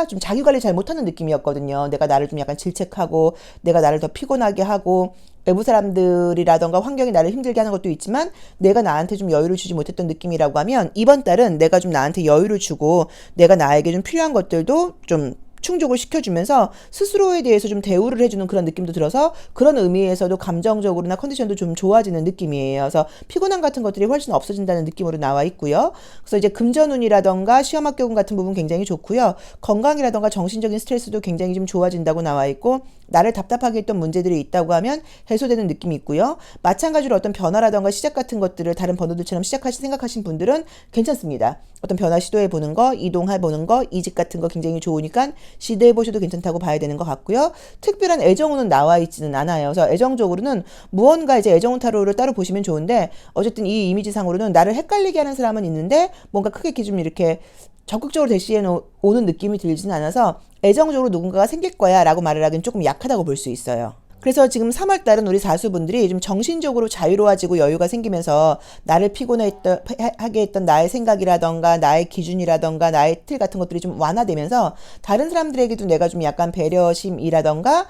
좀 자기 관리 잘 못하는 느낌이었거든요. 내가 나를 좀 약간 질책하고 내가 나를 더 피곤하게 하고 외부 사람들이라던가 환경이 나를 힘들게 하는 것도 있지만 내가 나한테 좀 여유를 주지 못했던 느낌이라고 하면 이번 달은 내가 좀 나한테 여유를 주고 내가 나에게 좀 필요한 것들도 좀 충족을 시켜주면서 스스로에 대해서 좀 대우를 해주는 그런 느낌도 들어서 그런 의미에서도 감정적으로나 컨디션도 좀 좋아지는 느낌이에요. 그래서 피곤함 같은 것들이 훨씬 없어진다는 느낌으로 나와 있고요. 그래서 이제 금전운이라던가 시험 합격운 같은 부분 굉장히 좋고요. 건강이라던가 정신적인 스트레스도 굉장히 좀 좋아진다고 나와 있고 나를 답답하게 했던 문제들이 있다고 하면 해소되는 느낌이 있고요. 마찬가지로 어떤 변화라던가 시작 같은 것들을 다른 번호들처럼 생각하신 분들은 괜찮습니다. 어떤 변화 시도해보는 거, 이동해보는 거, 이직 같은 거 굉장히 좋으니까 시도해보셔도 괜찮다고 봐야 되는 것 같고요. 특별한 애정운은 나와 있지는 않아요. 그래서 애정적으로는 무언가 이제 애정운 타로를 따로 보시면 좋은데 어쨌든 이 이미지상으로는 나를 헷갈리게 하는 사람은 있는데 뭔가 크게 좀 이렇게 적극적으로 대시해 오는 느낌이 들지는 않아서 애정적으로 누군가가 생길 거야 라고 말을 하기는 조금 약하다고 볼 수 있어요. 그래서 지금 3월달은 우리 사수분들이 좀 정신적으로 자유로워지고 여유가 생기면서 나를 피곤하게 했던 나의 생각이라던가 나의 기준이라던가 나의 틀 같은 것들이 좀 완화되면서 다른 사람들에게도 내가 좀 약간 배려심이라던가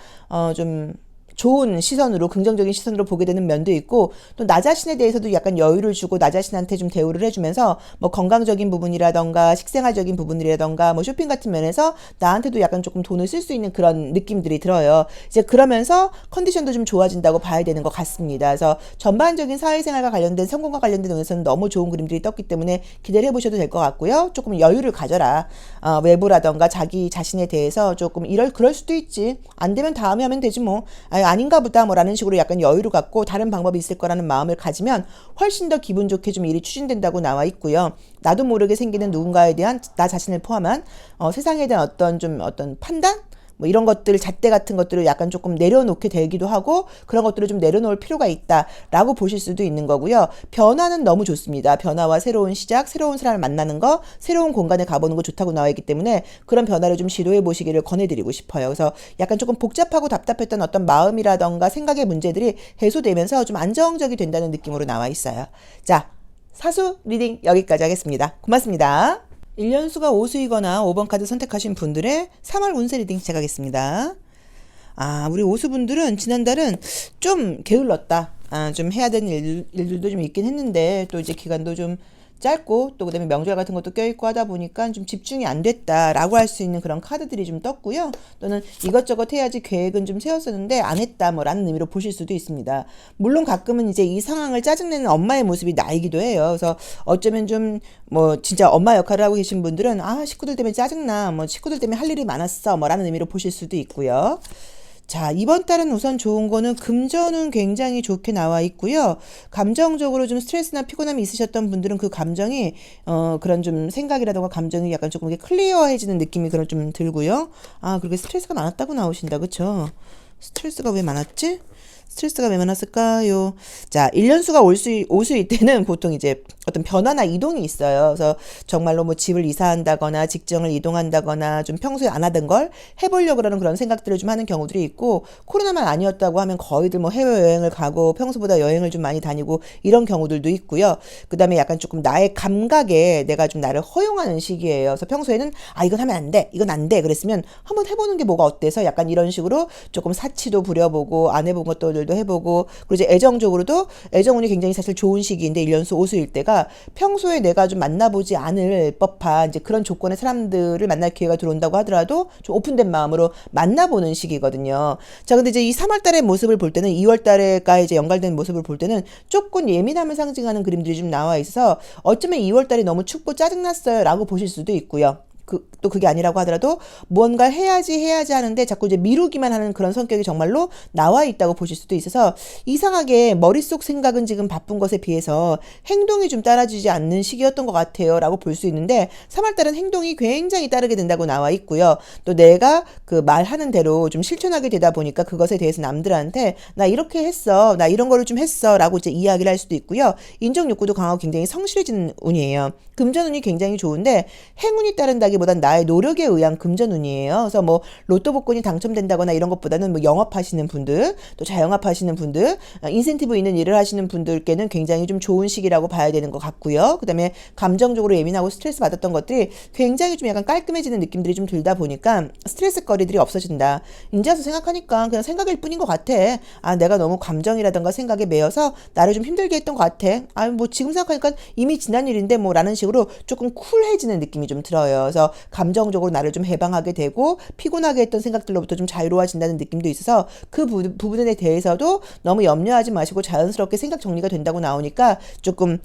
좀 좋은 시선으로, 긍정적인 시선으로 보게 되는 면도 있고, 또 나 자신에 대해서도 약간 여유를 주고 나 자신한테 좀 대우를 해주면서 뭐 건강적인 부분이라던가 식생활적인 부분이라던가 뭐 쇼핑 같은 면에서 나한테도 약간 조금 돈을 쓸 수 있는 그런 느낌들이 들어요. 이제 그러면서 컨디션도 좀 좋아진다고 봐야 되는 것 같습니다. 그래서 전반적인 사회생활과 관련된 성공과 관련된 면에서는 너무 좋은 그림들이 떴기 때문에 기대를 해보셔도 될 것 같고요. 조금 여유를 가져라. 외부라던가 자기 자신에 대해서 조금 그럴 수도 있지. 안 되면 다음에 하면 되지 뭐. 아닌가 보다 뭐 라는 식으로 약간 여유를 갖고 다른 방법이 있을 거라는 마음을 가지면 훨씬 더 기분 좋게 좀 일이 추진된다고 나와 있고요. 나도 모르게 생기는 누군가에 대한 나 자신을 포함한 세상에 대한 어떤 판단? 뭐 이런 것들, 잣대 같은 것들을 약간 조금 내려놓게 되기도 하고 그런 것들을 좀 내려놓을 필요가 있다라고 보실 수도 있는 거고요. 변화는 너무 좋습니다. 변화와 새로운 시작, 새로운 사람을 만나는 거, 새로운 공간에 가보는 거 좋다고 나와 있기 때문에 그런 변화를 좀 시도해 보시기를 권해드리고 싶어요. 그래서 약간 조금 복잡하고 답답했던 어떤 마음이라던가 생각의 문제들이 해소되면서 좀 안정적이 된다는 느낌으로 나와 있어요. 자, 사수 리딩 여기까지 하겠습니다. 고맙습니다. 1년수가 오수이거나 5번 카드 선택하신 분들의 3월 운세 리딩 시작하겠습니다. 우리 오수분들은 지난달은 좀 게을렀다. 좀 해야 되는 일들도 좀 있긴 했는데 또 이제 기간도 좀 짧고 또 그다음에 명절 같은 것도 껴있고 하다 보니까 좀 집중이 안 됐다라고 할 수 있는 그런 카드들이 좀 떴고요. 또는 이것저것 해야지 계획은 좀 세웠었는데 안 했다 뭐라는 의미로 보실 수도 있습니다. 물론 가끔은 이제 이 상황을 짜증내는 엄마의 모습이 나이기도 해요. 그래서 어쩌면 좀 뭐 진짜 엄마 역할을 하고 계신 분들은 식구들 때문에 짜증나 뭐 식구들 때문에 할 일이 많았어 뭐라는 의미로 보실 수도 있고요. 자, 이번 달은 우선 좋은 거는 금전은 굉장히 좋게 나와 있고요. 감정적으로 좀 스트레스나 피곤함이 있으셨던 분들은 그 감정이 그런 좀 생각이라던가 감정이 약간 조금 이렇게 클리어해지는 느낌이 그런 좀 들고요. 그렇게 스트레스가 많았다고 나오신다. 그쵸? 스트레스가 왜 많았지? 스트레스가 왜 많았을까요? 자, 1년수가 오수일 때는 보통 이제 어떤 변화나 이동이 있어요. 그래서 정말로 뭐 집을 이사한다거나 직장을 이동한다거나 좀 평소에 안 하던 걸 해보려고 그러는 그런 생각들을 좀 하는 경우들이 있고 코로나만 아니었다고 하면 거의들 뭐 해외여행을 가고 평소보다 여행을 좀 많이 다니고 이런 경우들도 있고요. 그 다음에 약간 조금 나의 감각에 내가 좀 나를 허용하는 시기예요. 그래서 평소에는 이건 하면 안 돼. 이건 안 돼. 그랬으면 한번 해보는 게 뭐가 어때서 약간 이런 식으로 조금 사치도 부려보고 안 해본 것들도 해보고 그리고 이제 애정운이 굉장히 사실 좋은 시기인데 1년수 오수일 때가 평소에 내가 좀 만나보지 않을 법한 이제 그런 조건의 사람들을 만날 기회가 들어온다고 하더라도 좀 오픈된 마음으로 만나보는 시기거든요. 자, 근데 이제 이 3월 달의 모습을 볼 때는 2월 달에가 이제 연관된 모습을 볼 때는 조금 예민함을 상징하는 그림들이 좀 나와 있어서 어쩌면 2월 달이 너무 춥고 짜증났어요 라고 보실 수도 있고요. 또 그게 아니라고 하더라도 무언가 해야지 하는데 자꾸 이제 미루기만 하는 그런 성격이 정말로 나와 있다고 보실 수도 있어서 이상하게 머릿속 생각은 지금 바쁜 것에 비해서 행동이 좀 따라주지 않는 시기였던 것 같아요 라고 볼 수 있는데 3월달은 행동이 굉장히 따르게 된다고 나와 있고요. 또 내가 그 말하는 대로 좀 실천하게 되다 보니까 그것에 대해서 남들한테 나 이렇게 했어 나 이런 거를 좀 했어 라고 이제 이야기를 할 수도 있고요. 인정 욕구도 강하고 굉장히 성실해지는 운이에요. 금전운이 굉장히 좋은데 행운이 따른다기보단 나의 노력에 의한 금전운이에요. 그래서 뭐 로또 복권이 당첨된다거나 이런 것보다는 뭐 영업하시는 분들, 또 자영업하시는 분들, 인센티브 있는 일을 하시는 분들께는 굉장히 좀 좋은 시기라고 봐야 되는 것 같고요. 그다음에 감정적으로 예민하고 스트레스 받았던 것들이 굉장히 좀 약간 깔끔해지는 느낌들이 좀 들다 보니까 스트레스 거리들이 없어진다. 이제 와서 생각하니까 그냥 생각일 뿐인 것 같아. 내가 너무 감정이라든가 생각에 매여서 나를 좀 힘들게 했던 것 같아. 뭐 지금 생각하니까 이미 지난 일인데 뭐 라는 식으로 조금 쿨해지는 느낌이 좀 들어요. 그래서 감정적으로 나를 좀 해방하게 되고 피곤하게 했던 생각들로부터 좀 자유로워진다는 느낌도 있어서 그 부분에 대해서도 너무 염려하지 마시고 자연스럽게 생각 정리가 된다고 나오니까 조금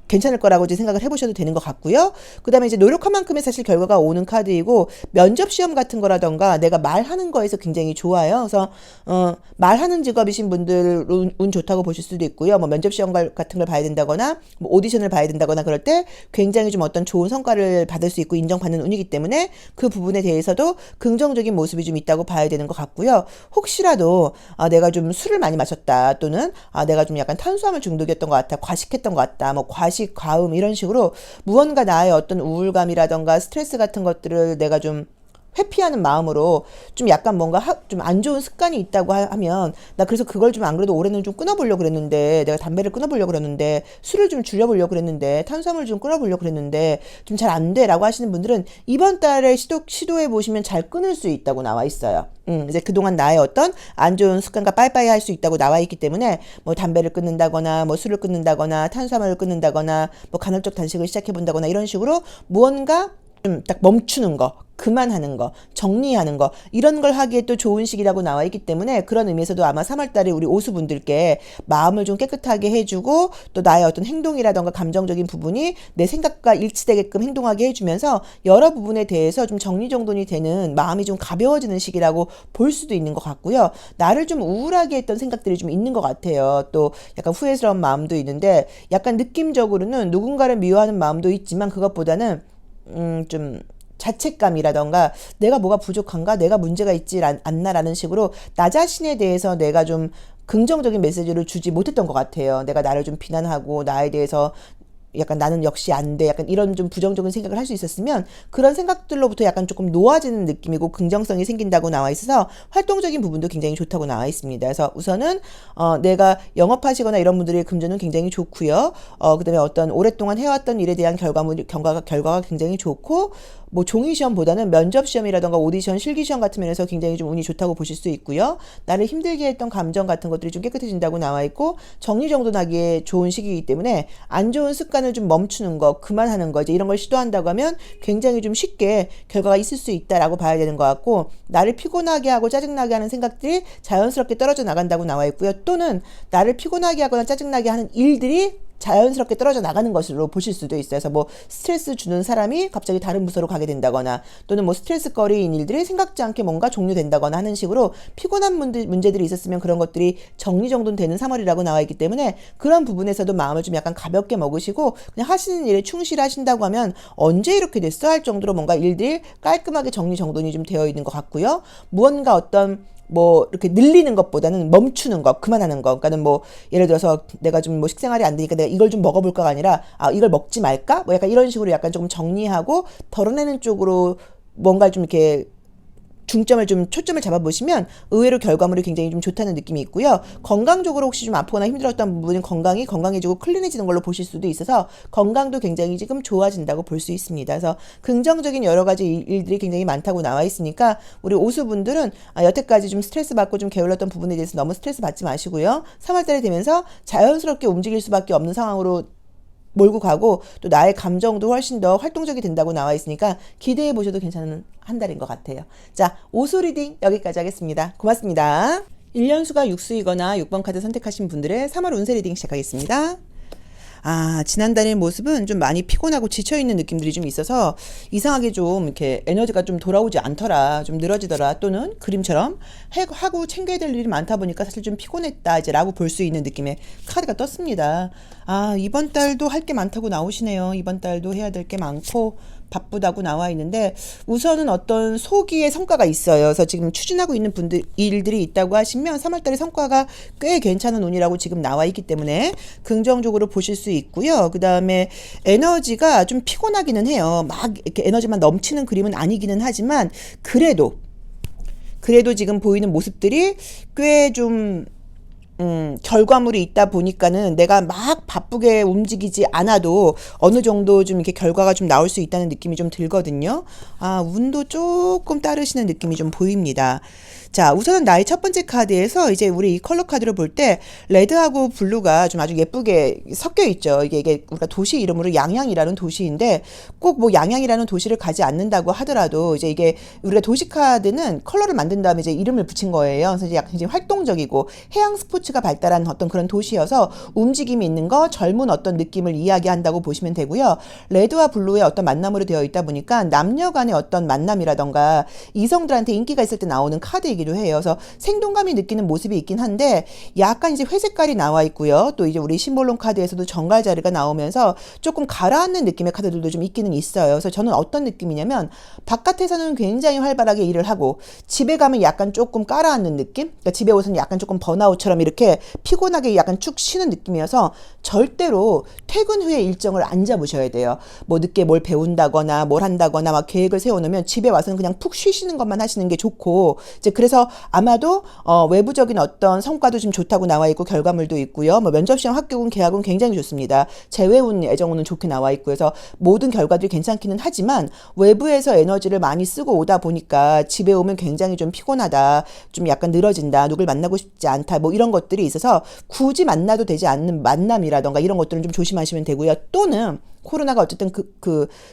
괜찮을 거라고 이제 생각을 해보셔도 되는 것 같고요. 그 다음에 이제 노력한 만큼의 사실 결과가 오는 카드이고 면접 시험 같은 거라던가 내가 말하는 거에서 굉장히 좋아요. 그래서 말하는 직업이신 분들 운 좋다고 보실 수도 있고요. 뭐 면접 시험 같은 걸 봐야 된다거나 뭐 오디션을 봐야 된다거나 그럴 때 굉장히 좀 어떤 좋은 성과를 받을 수 있고 인정받는 운이기 때문에 그 부분에 대해서도 긍정적인 모습이 좀 있다고 봐야 되는 것 같고요. 혹시라도 내가 좀 술을 많이 마셨다 또는 내가 좀 약간 탄수화물 중독이었던 것 같다, 과식했던 것 같다, 뭐 과식, 과음 이런 식으로 무언가 나의 어떤 우울감이라던가 스트레스 같은 것들을 내가 좀 회피하는 마음으로 좀 약간 뭔가 좀 안 좋은 습관이 있다고 하면 나 그래서 그걸 좀 안 그래도 올해는 좀 끊어보려고 그랬는데 내가 담배를 끊어보려고 그랬는데 술을 좀 줄여보려고 그랬는데 탄수화물 좀 끊어보려고 그랬는데 좀 잘 안 돼라고 하시는 분들은 이번 달에 시도해 보시면 잘 끊을 수 있다고 나와 있어요. 이제 그동안 나의 어떤 안 좋은 습관과 빠이빠이 할 수 있다고 나와 있기 때문에 뭐 담배를 끊는다거나 뭐 술을 끊는다거나 탄수화물을 끊는다거나 뭐 간헐적 단식을 시작해 본다거나 이런 식으로 무언가 좀 딱 멈추는 거, 그만하는 거, 정리하는 거 이런 걸 하기에 또 좋은 시기라고 나와 있기 때문에 그런 의미에서도 아마 3월 달에 우리 오수분들께 마음을 좀 깨끗하게 해주고 또 나의 어떤 행동이라던가 감정적인 부분이 내 생각과 일치되게끔 행동하게 해주면서 여러 부분에 대해서 좀 정리정돈이 되는 마음이 좀 가벼워지는 시기라고 볼 수도 있는 것 같고요. 나를 좀 우울하게 했던 생각들이 좀 있는 것 같아요. 또 약간 후회스러운 마음도 있는데 약간 느낌적으로는 누군가를 미워하는 마음도 있지만 그것보다는 좀 자책감이라던가 내가 뭐가 부족한가 내가 문제가 있지 않나라는 식으로 나 자신에 대해서 내가 좀 긍정적인 메시지를 주지 못했던 것 같아요. 내가 나를 좀 비난하고 나에 대해서 약간 나는 역시 안 돼. 약간 이런 좀 부정적인 생각을 할 수 있었으면 그런 생각들로부터 약간 조금 놓아지는 느낌이고 긍정성이 생긴다고 나와 있어서 활동적인 부분도 굉장히 좋다고 나와 있습니다. 그래서 우선은 내가 영업하시거나 이런 분들의 금전은 굉장히 좋고요. 그다음에 어떤 오랫동안 해왔던 일에 대한 결과가 굉장히 좋고 뭐 종이 시험보다는 면접 시험이라던가 오디션, 실기 시험 같은 면에서 굉장히 좀 운이 좋다고 보실 수 있고요. 나를 힘들게 했던 감정 같은 것들이 좀 깨끗해진다고 나와 있고 정리정돈하기에 좋은 시기이기 때문에 안 좋은 습관을 좀 멈추는 거, 그만하는 거 이제 이런 걸 시도한다고 하면 굉장히 좀 쉽게 결과가 있을 수 있다라고 봐야 되는 것 같고 나를 피곤하게 하고 짜증나게 하는 생각들이 자연스럽게 떨어져 나간다고 나와 있고요. 또는 나를 피곤하게 하거나 짜증나게 하는 일들이 자연스럽게 떨어져 나가는 것으로 보실 수도 있어요. 그래서 뭐 스트레스 주는 사람이 갑자기 다른 부서로 가게 된다거나 또는 뭐 스트레스거리인 일들이 생각지 않게 뭔가 종료된다거나 하는 식으로 피곤한 문제들이 있었으면 그런 것들이 정리정돈되는 3월이라고 나와 있기 때문에 그런 부분에서도 마음을 좀 약간 가볍게 먹으시고 그냥 하시는 일에 충실하신다고 하면 언제 이렇게 됐어? 할 정도로 뭔가 일들이 깔끔하게 정리정돈이 좀 되어 있는 것 같고요. 무언가 어떤 뭐 이렇게 늘리는 것보다는 멈추는 것, 그만하는 것. 그러니까는 뭐 예를 들어서 내가 좀 뭐 식생활이 안 되니까 내가 이걸 좀 먹어볼까가 아니라 이걸 먹지 말까? 뭐 약간 이런 식으로 약간 조금 정리하고 덜어내는 쪽으로 뭔가 좀 이렇게 중점을 좀 초점을 잡아보시면 의외로 결과물이 굉장히 좀 좋다는 느낌이 있고요. 건강적으로 혹시 좀 아프거나 힘들었던 부분은 건강이 건강해지고 클린해지는 걸로 보실 수도 있어서 건강도 굉장히 지금 좋아진다고 볼 수 있습니다. 그래서 긍정적인 여러 가지 일들이 굉장히 많다고 나와 있으니까 우리 오수분들은 여태까지 좀 스트레스 받고 좀 게을렀던 부분에 대해서 너무 스트레스 받지 마시고요. 3월달이 되면서 자연스럽게 움직일 수밖에 없는 상황으로 몰고 가고 또 나의 감정도 훨씬 더 활동적이 된다고 나와 있으니까 기대해 보셔도 괜찮은 한 달인 것 같아요. 자, 오수 리딩 여기까지 하겠습니다. 고맙습니다. 1년수가 6수이거나 6번 카드 선택하신 분들의 3월 운세 리딩 시작하겠습니다. 지난달의 모습은 좀 많이 피곤하고 지쳐있는 느낌들이 좀 있어서 이상하게 좀 이렇게 에너지가 좀 돌아오지 않더라, 좀 늘어지더라, 또는 그림처럼 하고 챙겨야 될 일이 많다 보니까 사실 좀 피곤했다, 이제 라고 볼 수 있는 느낌의 카드가 떴습니다. 이번 달도 할 게 많다고 나오시네요. 이번 달도 해야 될 게 많고, 바쁘다고 나와 있는데 우선은 어떤 소기의 성과가 있어요. 그래서 지금 추진하고 있는 일들이 있다고 하시면 3월달에 성과가 꽤 괜찮은 운이라고 지금 나와 있기 때문에 긍정적으로 보실 수 있고요. 그 다음에 에너지가 좀 피곤하기는 해요. 막 이렇게 에너지만 넘치는 그림은 아니기는 하지만 그래도 지금 보이는 모습들이 꽤좀 결과물이 있다 보니까는 내가 막 바쁘게 움직이지 않아도 어느 정도 좀 이렇게 결과가 좀 나올 수 있다는 느낌이 좀 들거든요. 운도 조금 따르시는 느낌이 좀 보입니다. 자, 우선은 나의 첫 번째 카드에서 이제 우리 이 컬러 카드를 볼 때 레드하고 블루가 좀 아주 예쁘게 섞여 있죠. 이게 우리가 도시 이름으로 양양이라는 도시인데 꼭 뭐 양양이라는 도시를 가지 않는다고 하더라도 이제 이게 우리가 도시 카드는 컬러를 만든 다음에 이제 이름을 붙인 거예요. 그래서 이제 약간 굉장히 활동적이고 해양 스포츠가 발달한 어떤 그런 도시여서 움직임이 있는 거, 젊은 어떤 느낌을 이야기한다고 보시면 되고요. 레드와 블루의 어떤 만남으로 되어 있다 보니까 남녀 간의 어떤 만남이라던가 이성들한테 인기가 있을 때 나오는 카드이기도 해요. 그래서 생동감이 느끼는 모습이 있긴 한데 약간 이제 회색깔이 나와 있고요. 또 이제 우리 심볼론 카드에서도 정갈 자리가 나오면서 조금 가라앉는 느낌의 카드들도 좀 있기는 있어요. 그래서 저는 어떤 느낌이냐면 바깥에서는 굉장히 활발하게 일을 하고 집에 가면 약간 조금 깔아앉는 느낌? 그러니까 집에 오서는 약간 조금 번아웃처럼 이렇게 피곤하게 약간 쭉 쉬는 느낌이어서 절대로 퇴근 후에 일정을 안 잡으셔야 돼요. 뭐 늦게 뭘 배운다거나 뭘 한다거나 막 계획을 세워놓으면 집에 와서는 그냥 푹 쉬시는 것만 하시는 게 좋고, 이제 그래서 아마도 외부적인 어떤 성과도 좀 좋다고 나와 있고 결과물도 있고요. 뭐 면접시험, 합격은, 계약은 굉장히 좋습니다. 재회운, 애정운은 좋게 나와 있고 해서 모든 결과들이 괜찮기는 하지만 외부에서 에너지를 많이 쓰고 오다 보니까 집에 오면 굉장히 좀 피곤하다, 좀 약간 늘어진다, 누굴 만나고 싶지 않다, 뭐 이런 것들이 있어서 굳이 만나도 되지 않는 만남이라던가 이런 것들은 좀 조심하시면 되고요. 또는 코로나가 어쨌든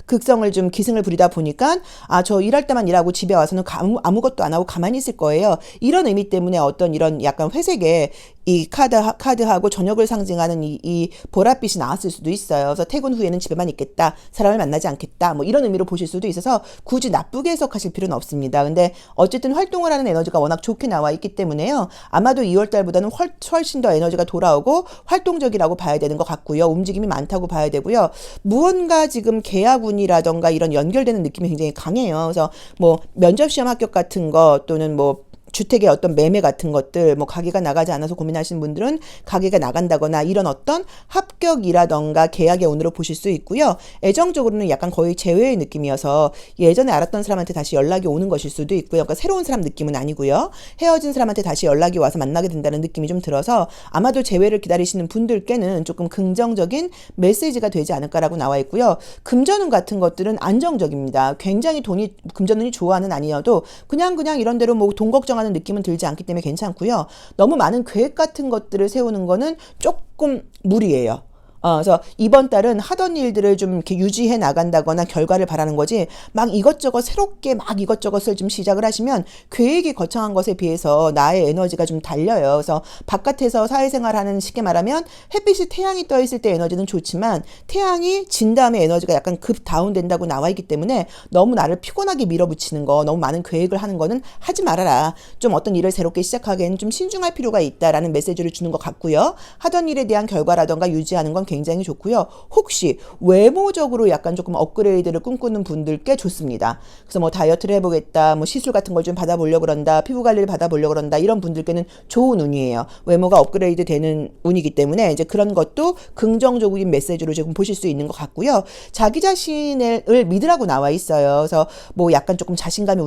극성을 좀 기승을 부리다 보니까 저 일할 때만 일하고 집에 와서는 아무것도 안 하고 가만히 있을 거예요. 이런 의미 때문에 어떤 이런 약간 회색의 이 카드하고 저녁을 상징하는 이 보랏빛이 나왔을 수도 있어요. 그래서 퇴근 후에는 집에만 있겠다, 사람을 만나지 않겠다, 뭐 이런 의미로 보실 수도 있어서 굳이 나쁘게 해석하실 필요는 없습니다. 근데 어쨌든 활동을 하는 에너지가 워낙 좋게 나와 있기 때문에요. 아마도 2월 달보다는 훨씬 더 에너지가 돌아오고 활동적이라고 봐야 되는 것 같고요. 움직임이 많다고 봐야 되고요. 무언가 지금 계약운이라던가 이런 연결되는 느낌이 굉장히 강해요. 그래서 뭐 면접시험 합격 같은 거, 또는 뭐 주택의 어떤 매매 같은 것들, 뭐 가게가 나가지 않아서 고민하시는 분들은 가게가 나간다거나 이런 어떤 합격이라던가 계약의 운으로 보실 수 있고요. 애정적으로는 약간 거의 재회의 느낌이어서 예전에 알았던 사람한테 다시 연락이 오는 것일 수도 있고요. 그러니까 새로운 사람 느낌은 아니고요. 헤어진 사람한테 다시 연락이 와서 만나게 된다는 느낌이 좀 들어서 아마도 재회를 기다리시는 분들께는 조금 긍정적인 메시지가 되지 않을까라고 나와 있고요. 금전운 같은 것들은 안정적입니다. 굉장히 금전운이 좋아하는 아니어도 그냥 이런 대로 뭐 돈 걱정 하는 느낌은 들지 않기 때문에 괜찮고요. 너무 많은 계획 같은 것들을 세우는 거는 조금 무리예요. 그래서 이번 달은 하던 일들을 좀 이렇게 유지해 나간다거나 결과를 바라는 거지, 막 이것저것 새롭게 막 이것저것을 좀 시작을 하시면 계획이 거창한 것에 비해서 나의 에너지가 좀 달려요. 그래서 바깥에서 사회생활하는, 쉽게 말하면 햇빛이, 태양이 떠 있을 때 에너지는 좋지만 태양이 진 다음에 에너지가 약간 급 다운된다고 나와 있기 때문에 너무 나를 피곤하게 밀어붙이는 거, 너무 많은 계획을 하는 거는 하지 말아라. 좀 어떤 일을 새롭게 시작하기에는 좀 신중할 필요가 있다라는 메시지를 주는 것 같고요. 하던 일에 대한 결과라던가 유지하는 건 굉장히 좋고요. 혹시 외모적으로 약간 조금 업그레이드를 꿈꾸는 분들께 좋습니다. 그래서 뭐 다이어트를 해보겠다, 뭐 시술 같은 걸 좀 받아보려고 그런다, 피부 관리를 받아보려고 그런다, 이런 분들께는 좋은 운이에요. 외모가 업그레이드 되는 운이기 때문에 이제 그런 것도 긍정적인 메시지로 지금 보실 수 있는 것 같고요. 자기 자신을 믿으라고 나와 있어요. 그래서 뭐 약간 조금 자신감이,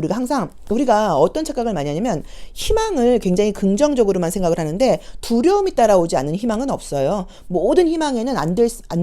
우리가 어떤 착각을 많이 하냐면 희망을 굉장히 긍정적으로만 생각을 하는데 두려움이 따라오지 않는 희망은 없어요. 모든 희망에는 안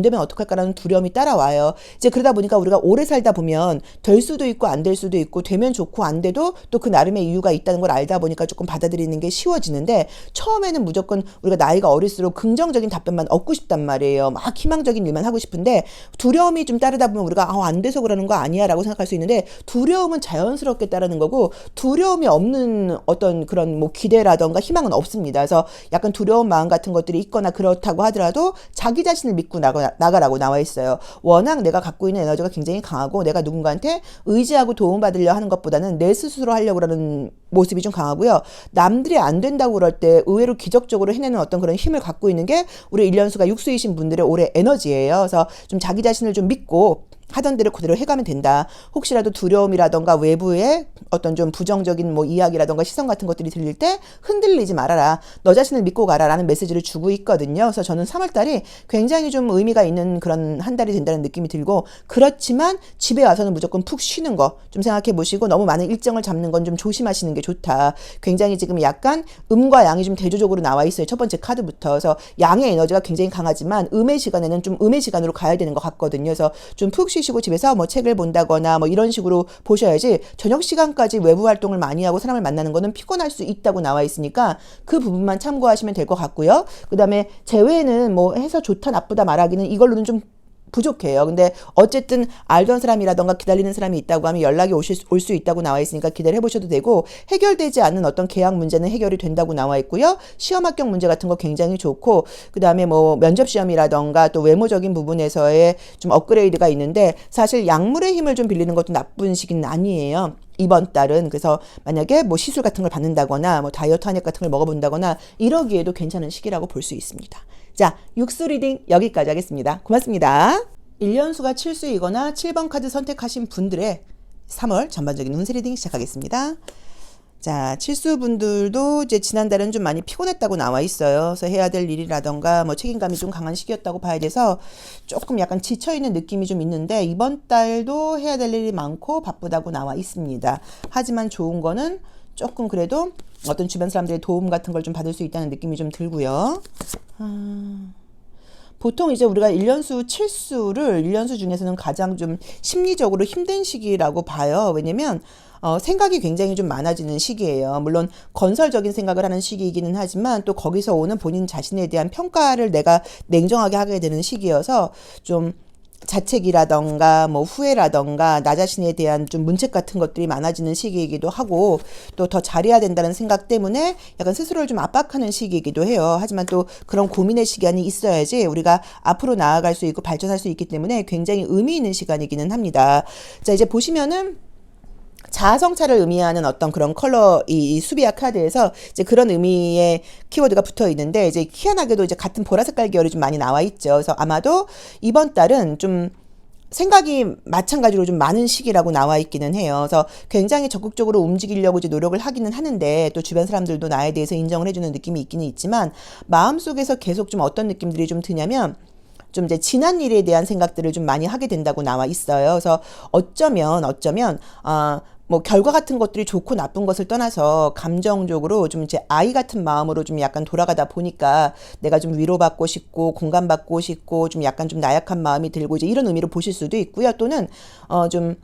되면 어떡할까라는 두려움이 따라와요. 이제 그러다 보니까 우리가 오래 살다 보면 될 수도 있고 안 될 수도 있고, 되면 좋고 안 돼도 또 그 나름의 이유가 있다는 걸 알다 보니까 조금 받아들이는 게 쉬워지는데, 처음에는 무조건 우리가 나이가 어릴수록 긍정적인 답변만 얻고 싶단 말이에요. 막 희망적인 일만 하고 싶은데 두려움이 좀 따르다 보면 우리가 안 돼서 그러는 거 아니야 라고 생각할 수 있는데, 두려움은 자연스럽게 따르는 거고 두려움이 없는 어떤 그런 뭐 기대라던가 희망은 없습니다. 그래서 약간 두려운 마음 같은 것들이 있거나 그렇다고 하더라도 자기 자신을 믿고 나가라고 나와 있어요. 워낙 내가 갖고 있는 에너지가 굉장히 강하고 내가 누군가한테 의지하고 도움받으려 하는 것보다는 내 스스로 하려고 하는 모습이 좀 강하고요. 남들이 안 된다고 그럴 때 의외로 기적적으로 해내는 어떤 그런 힘을 갖고 있는 게 우리 일년수가 육수이신 분들의 올해 에너지예요. 그래서 좀 자기 자신을 좀 믿고 하던 대로 그대로 해가면 된다. 혹시라도 두려움이라던가 외부의 어떤 좀 부정적인 뭐 이야기라던가 시선 같은 것들이 들릴 때 흔들리지 말아라. 너 자신을 믿고 가라라는 메시지를 주고 있거든요. 그래서 저는 3월달이 굉장히 좀 의미가 있는 그런 한 달이 된다는 느낌이 들고, 그렇지만 집에 와서는 무조건 푹 쉬는 거 좀 생각해 보시고, 너무 많은 일정을 잡는 건 좀 조심하시는 게 좋다. 굉장히 지금 약간 음과 양이 좀 대조적으로 나와 있어요. 첫 번째 카드부터. 그래서 양의 에너지가 굉장히 강하지만 음의 시간에는 좀 음의 시간으로 가야 되는 것 같거든요. 그래서 좀 푹 쉬시고 집에서 뭐 책을 본다거나 뭐 이런 식으로 보셔야지, 저녁 시간까지 외부 활동을 많이 하고 사람을 만나는 거는 피곤할 수 있다고 나와 있으니까 그 부분만 참고하시면 될 것 같고요. 그 다음에 재회는 뭐 해서 좋다 나쁘다 말하기는 이걸로는 좀 부족해요. 근데 어쨌든 알던 사람이라던가 기다리는 사람이 있다고 하면 연락이 올 수 있다고 나와 있으니까 기대를 해보셔도 되고, 해결되지 않는 어떤 계약 문제는 해결이 된다고 나와 있고요. 시험 합격 문제 같은 거 굉장히 좋고, 그 다음에 뭐 면접 시험이라던가 또 외모적인 부분에서의 좀 업그레이드가 있는데, 사실 약물의 힘을 좀 빌리는 것도 나쁜 시기는 아니에요. 이번 달은. 그래서 만약에 뭐 시술 같은 걸 받는다거나 뭐 다이어트 한약 같은 걸 먹어본다거나 이러기에도 괜찮은 시기라고 볼 수 있습니다. 자, 육수 리딩 여기까지 하겠습니다. 고맙습니다. 1년수가 7수이거나 7번 카드 선택하신 분들의 3월 전반적인 운세 리딩 시작하겠습니다. 자, 칠수분들도 이제 지난달은 좀 많이 피곤했다고 나와 있어요. 그래서 해야 될 일이라던가 뭐 책임감이 좀 강한 시기였다고 봐야 돼서 조금 약간 지쳐있는 느낌이 좀 있는데 이번 달도 해야 될 일이 많고 바쁘다고 나와 있습니다. 하지만 좋은 거는 조금 그래도 어떤 주변 사람들의 도움 같은 걸 좀 받을 수 있다는 느낌이 좀 들고요. 보통 이제 우리가 1년수 칠수를 1년수 중에서는 가장 좀 심리적으로 힘든 시기라고 봐요. 왜냐면 생각이 굉장히 좀 많아지는 시기예요. 물론 건설적인 생각을 하는 시기이기는 하지만 또 거기서 오는 본인 자신에 대한 평가를 내가 냉정하게 하게 되는 시기여서 좀 자책이라던가 뭐 후회라던가 나 자신에 대한 좀 문책 같은 것들이 많아지는 시기이기도 하고 또 더 잘해야 된다는 생각 때문에 약간 스스로를 좀 압박하는 시기이기도 해요. 하지만 또 그런 고민의 시간이 있어야지 우리가 앞으로 나아갈 수 있고 발전할 수 있기 때문에 굉장히 의미 있는 시간이기는 합니다. 자, 이제 보시면은 자아성찰을 의미하는 어떤 그런 컬러 이 수비아 카드에서 이제 그런 의미의 키워드가 붙어 있는데 이제 희한하게도 이제 같은 보라 색깔 계열이 좀 많이 나와 있죠. 그래서 아마도 이번 달은 좀 생각이 마찬가지로 좀 많은 시기라고 나와 있기는 해요. 그래서 굉장히 적극적으로 움직이려고 이제 노력을 하기는 하는데 또 주변 사람들도 나에 대해서 인정을 해주는 느낌이 있기는 있지만 마음속에서 계속 좀 어떤 느낌들이 좀 드냐면 좀 이제 지난 일에 대한 생각들을 좀 많이 하게 된다고 나와 있어요. 그래서 어쩌면 뭐 결과 같은 것들이 좋고 나쁜 것을 떠나서 감정적으로 좀 이제 아이 같은 마음으로 좀 약간 돌아가다 보니까 내가 좀 위로받고 싶고 공감받고 싶고 좀 약간 좀 나약한 마음이 들고 이제 이런 의미로 보실 수도 있고요. 또는 좀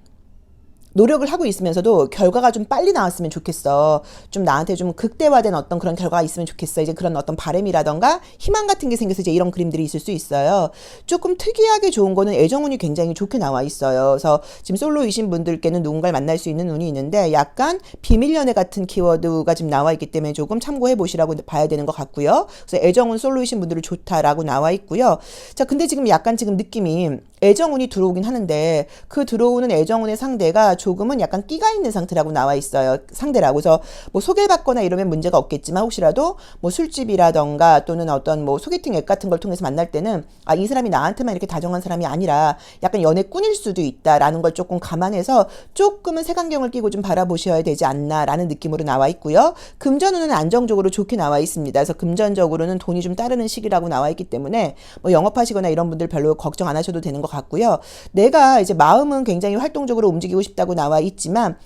노력을 하고 있으면서도 결과가 좀 빨리 나왔으면 좋겠어. 좀 나한테 좀 극대화된 어떤 그런 결과가 있으면 좋겠어. 이제 그런 어떤 바람이라던가 희망 같은 게 생겨서 이제 이런 그림들이 있을 수 있어요. 조금 특이하게 좋은 거는 애정운이 굉장히 좋게 나와 있어요. 그래서 지금 솔로이신 분들께는 누군가를 만날 수 있는 운이 있는데 약간 비밀연애 같은 키워드가 지금 나와 있기 때문에 조금 참고해 보시라고 봐야 되는 것 같고요. 그래서 애정운 솔로이신 분들은 좋다라고 나와 있고요. 자, 근데 지금 약간 지금 느낌이 애정운이 들어오긴 하는데 그 들어오는 애정운의 상대가 조금은 약간 끼가 있는 상태라고 나와 있어요. 상대라고. 그래서 뭐 소개를 받거나 이러면 문제가 없겠지만 혹시라도 뭐 술집이라던가 또는 어떤 뭐 소개팅 앱 같은 걸 통해서 만날 때는 아, 이 사람이 나한테만 이렇게 다정한 사람이 아니라 약간 연애꾼일 수도 있다라는 걸 조금 감안해서 조금은 색안경을 끼고 좀 바라보셔야 되지 않나라는 느낌으로 나와 있고요. 금전운은 안정적으로 좋게 나와 있습니다. 그래서 금전적으로는 돈이 좀 따르는 시기라고 나와 있기 때문에 뭐 영업하시거나 이런 분들 별로 걱정 안 하셔도 되는 것 같고요. 내가 이제 마음은 굉장히 활동적으로 움직이고 싶다고 나와 있지만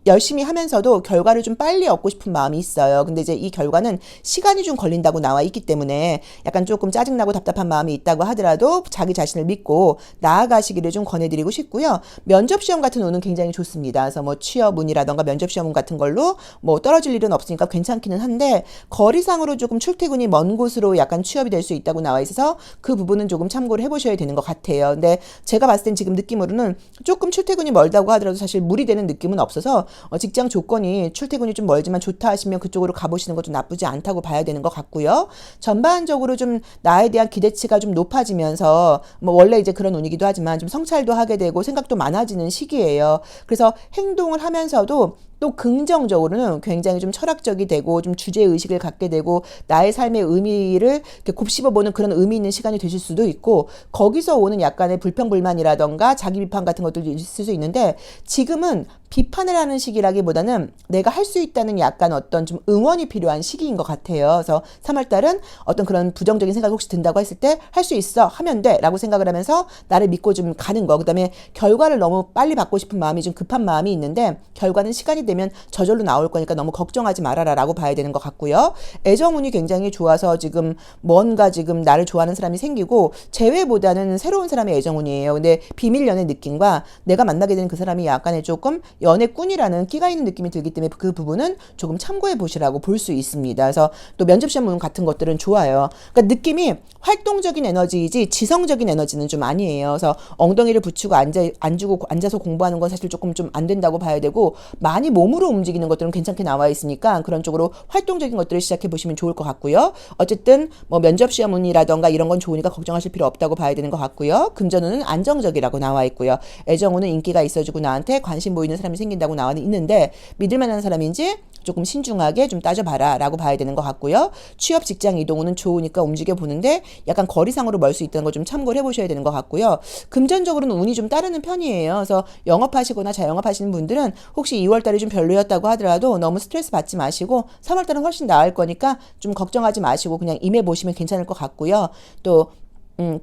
열심히 하면서도 결과를 좀 빨리 얻고 싶은 마음이 있어요. 근데 이제 이 결과는 시간이 좀 걸린다고 나와 있기 때문에 약간 조금 짜증나고 답답한 마음이 있다고 하더라도 자기 자신을 믿고 나아가시기를 좀 권해드리고 싶고요. 면접시험 같은 운은 굉장히 좋습니다. 그래서 뭐 취업운이라던가 면접시험 같은 걸로 뭐 떨어질 일은 없으니까 괜찮기는 한데 거리상으로 조금 출퇴근이 먼 곳으로 약간 취업이 될 수 있다고 나와 있어서 그 부분은 조금 참고를 해보셔야 되는 것 같아요. 근데 제가 봤을 땐 지금 느낌으로는 조금 출퇴근이 멀다고 하더라도 사실 무리되는 느낌은 없어서 직장 조건이 출퇴근이 좀 멀지만 좋다 하시면 그쪽으로 가보시는 것도 나쁘지 않다고 봐야 되는 것 같고요. 전반적으로 좀 나에 대한 기대치가 좀 높아지면서 뭐 원래 이제 그런 운이기도 하지만 좀 성찰도 하게 되고 생각도 많아지는 시기예요. 그래서 행동을 하면서도 또 긍정적으로는 굉장히 좀 철학적이 되고 좀 주제의식을 갖게 되고 나의 삶의 의미를 이렇게 곱씹어보는 그런 의미 있는 시간이 되실 수도 있고 거기서 오는 약간의 불평불만이라던가 자기 비판 같은 것들도 있을 수 있는데 지금은 비판을 하는 시기라기보다는 내가 할 수 있다는 약간 어떤 좀 응원이 필요한 시기인 것 같아요. 그래서 3월달은 어떤 그런 부정적인 생각이 혹시 든다고 했을 때 할 수 있어 하면 돼 라고 생각을 하면서 나를 믿고 좀 가는 거. 그 다음에 결과를 너무 빨리 받고 싶은 마음이 좀 급한 마음이 있는데 결과는 시간이 되면 저절로 나올 거니까 너무 걱정하지 말아라 라고 봐야 되는 것 같고요. 애정운이 굉장히 좋아서 지금 뭔가 지금 나를 좋아하는 사람이 생기고 재회보다는 새로운 사람의 애정운이에요. 근데 비밀 연애 느낌과 내가 만나게 되는 그 사람이 약간의 조금 연애꾼이라는 끼가 있는 느낌이 들기 때문에 그 부분은 조금 참고해 보시라고 볼 수 있습니다. 그래서 또 면접시험 운 같은 것들은 좋아요. 그러니까 느낌이 활동적인 에너지이지 지성적인 에너지는 좀 아니에요. 그래서 엉덩이를 붙이고 앉아서 공부하는 건 사실 조금 좀 안 된다고 봐야 되고 많이 몸으로 움직이는 것들은 괜찮게 나와 있으니까 그런 쪽으로 활동적인 것들을 시작해 보시면 좋을 것 같고요. 어쨌든 뭐 면접시험 운이라던가 이런 건 좋으니까 걱정하실 필요 없다고 봐야 되는 것 같고요. 금전운은 안정적이라고 나와 있고요. 애정운은 인기가 있어지고 나한테 관심 보이는 사람이 생긴다고 나와 있는데 믿을 만한 사람인지 조금 신중하게 좀 따져봐라 라고 봐야 되는 것 같고요. 취업 직장 이동은 좋으니까 움직여 보는데 약간 거리상으로 멀 수 있다는 거 좀 참고를 해보셔야 되는 것 같고요. 금전적으로는 운이 좀 따르는 편이에요. 그래서 영업하시거나 자영업하시는 분들은 혹시 2월달에 좀 별로였다고 하더라도 너무 스트레스 받지 마시고 3월달은 훨씬 나을 거니까 좀 걱정하지 마시고 그냥 임해보시면 괜찮을 것 같고요. 또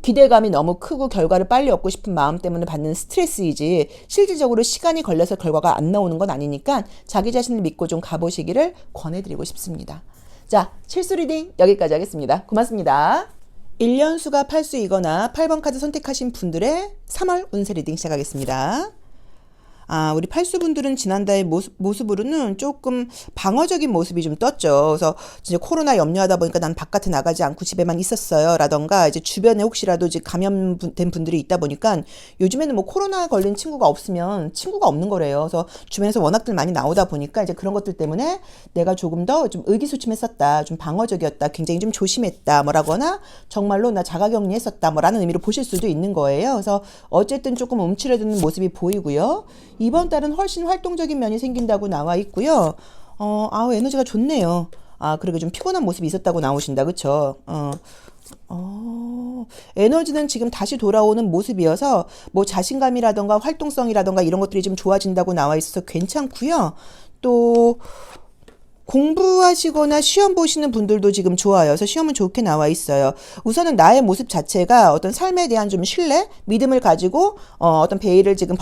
기대감이 너무 크고 결과를 빨리 얻고 싶은 마음 때문에 받는 스트레스이지 실질적으로 시간이 걸려서 결과가 안 나오는 건 아니니까 자기 자신을 믿고 좀 가보시기를 권해드리고 싶습니다. 자, 실수 리딩 여기까지 하겠습니다. 고맙습니다. 1년수가 팔수이거나 8번 카드 선택하신 분들의 3월 운세 리딩 시작하겠습니다. 우리 팔수분들은 지난달 모습으로는 조금 방어적인 모습이 좀 떴죠. 그래서 진짜 코로나 염려하다 보니까 난 바깥에 나가지 않고 집에만 있었어요. 라던가 이제 주변에 혹시라도 이제 감염된 분들이 있다 보니까 요즘에는 뭐 코로나 걸린 친구가 없으면 친구가 없는 거래요. 그래서 주변에서 워낙들 많이 나오다 보니까 이제 그런 것들 때문에 내가 조금 더 좀 의기소침했었다. 좀 방어적이었다. 굉장히 좀 조심했다. 뭐라거나 정말로 나 자가격리했었다. 뭐라는 의미로 보실 수도 있는 거예요. 그래서 어쨌든 조금 움츠러드는 모습이 보이고요. 이번 달은 훨씬 활동적인 면이 생긴다고 나와 있고요. 에너지가 좋네요. 그리고 좀 피곤한 모습이 있었다고 나오신다. 그쵸? 에너지는 지금 다시 돌아오는 모습이어서 뭐 자신감이라던가 활동성이라던가 이런 것들이 좀 좋아진다고 나와 있어서 괜찮고요. 또 공부하시거나 시험 보시는 분들도 지금 좋아요. 그래서 시험은 좋게 나와 있어요. 우선은 나의 모습 자체가 어떤 삶에 대한 좀 신뢰, 믿음을 가지고 어떤 베일을 지금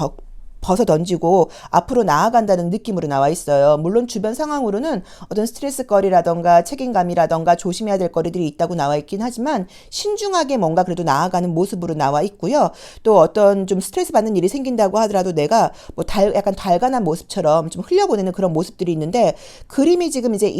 벗어 던지고 앞으로 나아간다는 느낌으로 나와 있어요. 물론 주변 상황으로는 어떤 스트레스거리라던가 책임감이라던가 조심해야 될 거리들이 있다고 나와 있긴 하지만 신중하게 뭔가 그래도 나아가는 모습으로 나와 있고요. 또 어떤 좀 스트레스 받는 일이 생긴다고 하더라도 내가 뭐 약간 달관한 모습처럼 좀 흘려보내는 그런 모습들이 있는데 그림이 지금 이제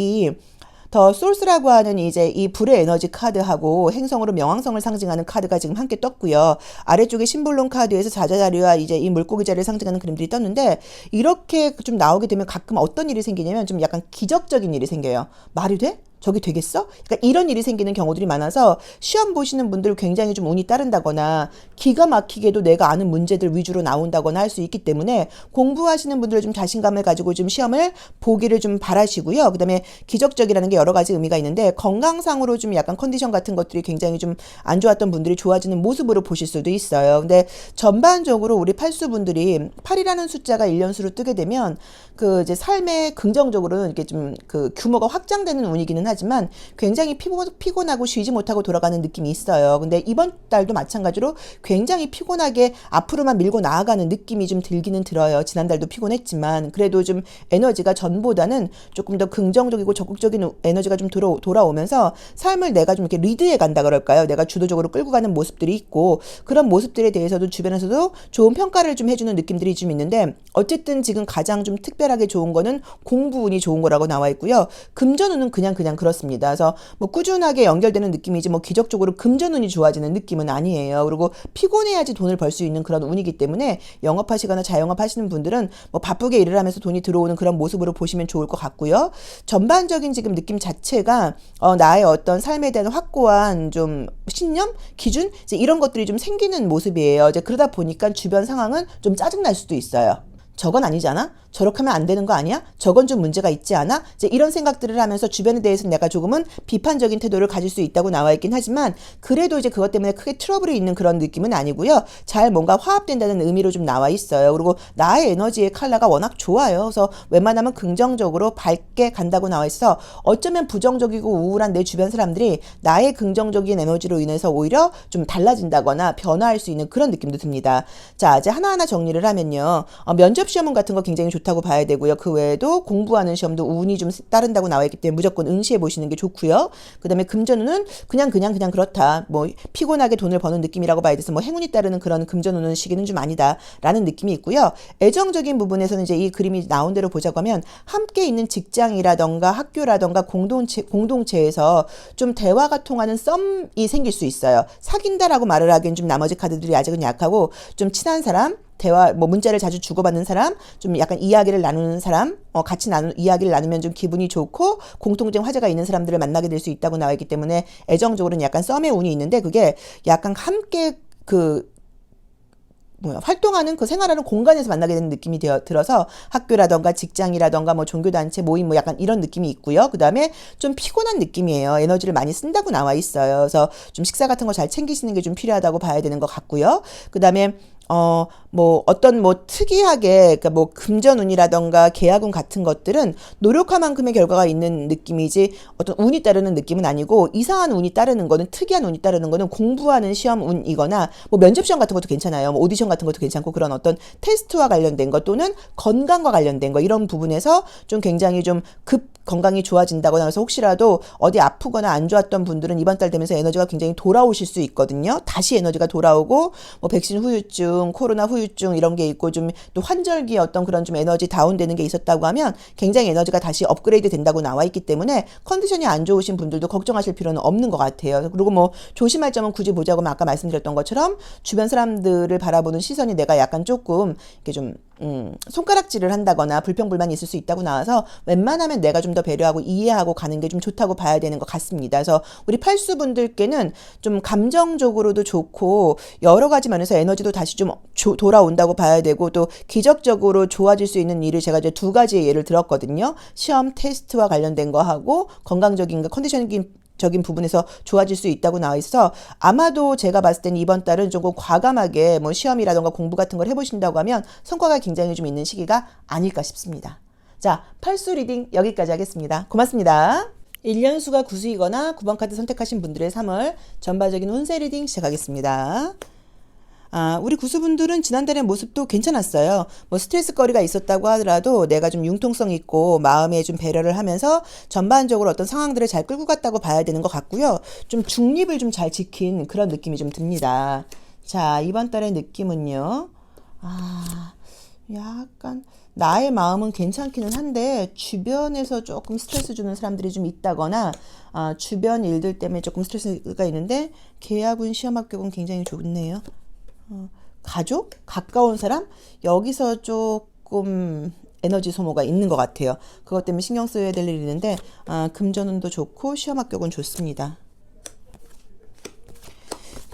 더 소스라고 하는 이제 이 불의 에너지 카드하고 행성으로 명왕성을 상징하는 카드가 지금 함께 떴고요. 아래쪽에 심볼론 카드에서 자자자리와 이제 이 물고기 자리를 상징하는 그림들이 떴는데 이렇게 좀 나오게 되면 가끔 어떤 일이 생기냐면 좀 약간 기적적인 일이 생겨요. 말이 돼? 저게 되겠어? 그러니까 이런 일이 생기는 경우들이 많아서 시험 보시는 분들 굉장히 좀 운이 따른다거나 기가 막히게도 내가 아는 문제들 위주로 나온다거나 할 수 있기 때문에 공부하시는 분들 좀 자신감을 가지고 좀 시험을 보기를 좀 바라시고요. 그다음에 기적적이라는 게 여러 가지 의미가 있는데 건강상으로 좀 약간 컨디션 같은 것들이 굉장히 좀 안 좋았던 분들이 좋아지는 모습으로 보실 수도 있어요. 근데 전반적으로 우리 팔수분들이 8이라는 숫자가 1년수로 뜨게 되면 그 이제 삶에 긍정적으로는 이렇게 좀 그 규모가 확장되는 운이기는 하지만 굉장히 피곤하고 쉬지 못하고 돌아가는 느낌이 있어요. 근데 이번 달도 마찬가지로 굉장히 피곤하게 앞으로만 밀고 나아가는 느낌이 좀 들기는 들어요. 지난달도 피곤했지만 그래도 좀 에너지가 전보다는 조금 더 긍정적이고 적극적인 에너지가 좀 돌아오면서 삶을 내가 좀 이렇게 리드해 간다 그럴까요? 내가 주도적으로 끌고 가는 모습들이 있고 그런 모습들에 대해서도 주변에서도 좋은 평가를 좀 해주는 느낌들이 좀 있는데 어쨌든 지금 가장 좀 특별하게 좋은 거는 공부운이 좋은 거라고 나와 있고요. 금전운은 그냥 그렇습니다. 그래서 뭐 꾸준하게 연결되는 느낌이지 뭐 기적적으로 금전운이 좋아지는 느낌은 아니에요. 그리고 피곤해야지 돈을 벌 수 있는 그런 운이기 때문에 영업하시거나 자영업하시는 분들은 뭐 바쁘게 일을 하면서 돈이 들어오는 그런 모습으로 보시면 좋을 것 같고요. 전반적인 지금 느낌 자체가 나의 어떤 삶에 대한 확고한 좀 신념, 기준 이제 이런 것들이 좀 생기는 모습이에요. 이제 그러다 보니까 주변 상황은 좀 짜증날 수도 있어요. 저건 아니잖아? 저렇게 하면 안 되는 거 아니야? 저건 좀 문제가 있지 않아? 이제 이런 생각들을 하면서 주변에 대해서 내가 조금은 비판적인 태도를 가질 수 있다고 나와 있긴 하지만 그래도 이제 그것 때문에 크게 트러블이 있는 그런 느낌은 아니고요. 잘 뭔가 화합된다는 의미로 좀 나와 있어요. 그리고 나의 에너지의 컬러가 워낙 좋아요. 그래서 웬만하면 긍정적으로 밝게 간다고 나와 있어 어쩌면 부정적이고 우울한 내 주변 사람들이 나의 긍정적인 에너지로 인해서 오히려 좀 달라진다거나 변화할 수 있는 그런 느낌도 듭니다. 자, 이제 하나하나 정리를 하면요. 면접 시험은 같은 거 굉장히 좋다고 봐야 되고요. 그 외에도 공부하는 시험도 운이 좀 따른다고 나와 있기 때문에 무조건 응시해 보시는 게 좋고요. 그다음에 금전운은 그냥 그렇다. 뭐 피곤하게 돈을 버는 느낌이라고 봐야 돼서 뭐 행운이 따르는 그런 금전운은 시기는 좀 아니다라는 느낌이 있고요. 애정적인 부분에서는 이제 이 그림이 나온 대로 보자고 하면 함께 있는 직장이라던가 학교라던가 공동체에서 좀 대화가 통하는 썸이 생길 수 있어요. 사귄다라고 말을 하기엔 좀 나머지 카드들이 아직은 약하고 좀 친한 사람 대화, 뭐 문자를 자주 주고받는 사람, 좀 약간 이야기를 나누는 사람, 같이 이야기를 나누면 좀 기분이 좋고 공통된 화제가 있는 사람들을 만나게 될 수 있다고 나와 있기 때문에 애정적으로는 약간 썸의 운이 있는데 그게 약간 함께 활동하는 그 생활하는 공간에서 만나게 되는 느낌이 들어서 학교라던가 직장이라던가 뭐 종교단체 모임 뭐 약간 이런 느낌이 있고요. 그 다음에 좀 피곤한 느낌이에요. 에너지를 많이 쓴다고 나와 있어요. 그래서 좀 식사 같은 거 잘 챙기시는 게 좀 필요하다고 봐야 되는 것 같고요. 그 다음에 뭐 어떤 뭐 특이하게 그러니까 뭐 금전운이라던가 계약운 같은 것들은 노력한 만큼의 결과가 있는 느낌이지 어떤 운이 따르는 느낌은 아니고 이상한 운이 따르는 거는 특이한 운이 따르는 거는 공부하는 시험 운이거나 뭐 면접 시험 같은 것도 괜찮아요. 뭐 오디션 같은 것도 괜찮고 그런 어떤 테스트와 관련된 것 또는 건강과 관련된 거 이런 부분에서 좀 굉장히 좀 급 건강이 좋아진다거나 해서 혹시라도 어디 아프거나 안 좋았던 분들은 이번 달 되면서 에너지가 굉장히 돌아오실 수 있거든요. 다시 에너지가 돌아오고 뭐 백신 후유증, 코로나 후유증 이런 게 있고 좀 또 환절기에 어떤 그런 좀 에너지 다운되는 게 있었다고 하면 굉장히 에너지가 다시 업그레이드 된다고 나와 있기 때문에 컨디션이 안 좋으신 분들도 걱정하실 필요는 없는 것 같아요. 그리고 뭐 조심할 점은 굳이 보자고 하면 아까 말씀드렸던 것처럼 주변 사람들을 바라보는 시선이 내가 약간 조금 이렇게 좀 손가락질을 한다거나 불평불만이 있을 수 있다고 나와서 웬만하면 내가 좀 더 배려하고 이해하고 가는 게 좀 좋다고 봐야 되는 것 같습니다. 그래서 우리 팔수분들께는 좀 감정적으로도 좋고 여러 가지 면에서 에너지도 다시 좀 돌아온다고 봐야 되고 또 기적적으로 좋아질 수 있는 일을 제가 이제 두 가지의 예를 들었거든요. 시험 테스트와 관련된 거 하고 건강적인 컨디션적인 적인 부분에서 좋아질 수 있다고 나와 있어 아마도 제가 봤을 때는 이번 달은 조금 과감하게 뭐 시험이라던가 공부 같은 걸 해보신다고 하면 성과가 굉장히 좀 있는 시기가 아닐까 싶습니다. 자, 팔수 리딩 여기까지 하겠습니다. 고맙습니다. 1년수가 구수이거나 9번 카드 선택하신 분들의 3월 전반적인 운세 리딩 시작하겠습니다. 우리 구수분들은 지난달의 모습도 괜찮았어요. 뭐 스트레스거리가 있었다고 하더라도 내가 좀 융통성 있고 마음에 좀 배려를 하면서 전반적으로 어떤 상황들을 잘 끌고 갔다고 봐야 되는 것 같고요. 좀 중립을 좀 잘 지킨 그런 느낌이 좀 듭니다. 자, 이번 달의 느낌은요. 약간 나의 마음은 괜찮기는 한데 주변에서 조금 스트레스 주는 사람들이 좀 있다거나 주변 일들 때문에 조금 스트레스가 있는데 계약운 시험 합격은 굉장히 좋네요. 가족? 가까운 사람? 여기서 조금 에너지 소모가 있는 것 같아요. 그것 때문에 신경 써야 될 일이 있는데 금전운도 좋고 시험 합격은 좋습니다.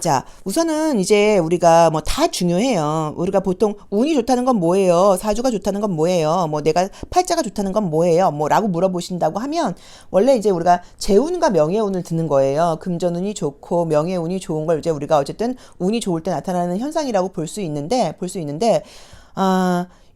자, 우선은 이제 우리가 뭐 다 중요해요. 우리가 보통 운이 좋다는 건 뭐예요? 사주가 좋다는 건 뭐예요? 뭐 내가 팔자가 좋다는 건 뭐예요? 뭐 라고 물어보신다고 하면 원래 이제 우리가 재운과 명예운을 드는 거예요. 금전운이 좋고 명예운이 좋은 걸 이제 우리가 어쨌든 운이 좋을 때 나타나는 현상이라고 볼 수 있는데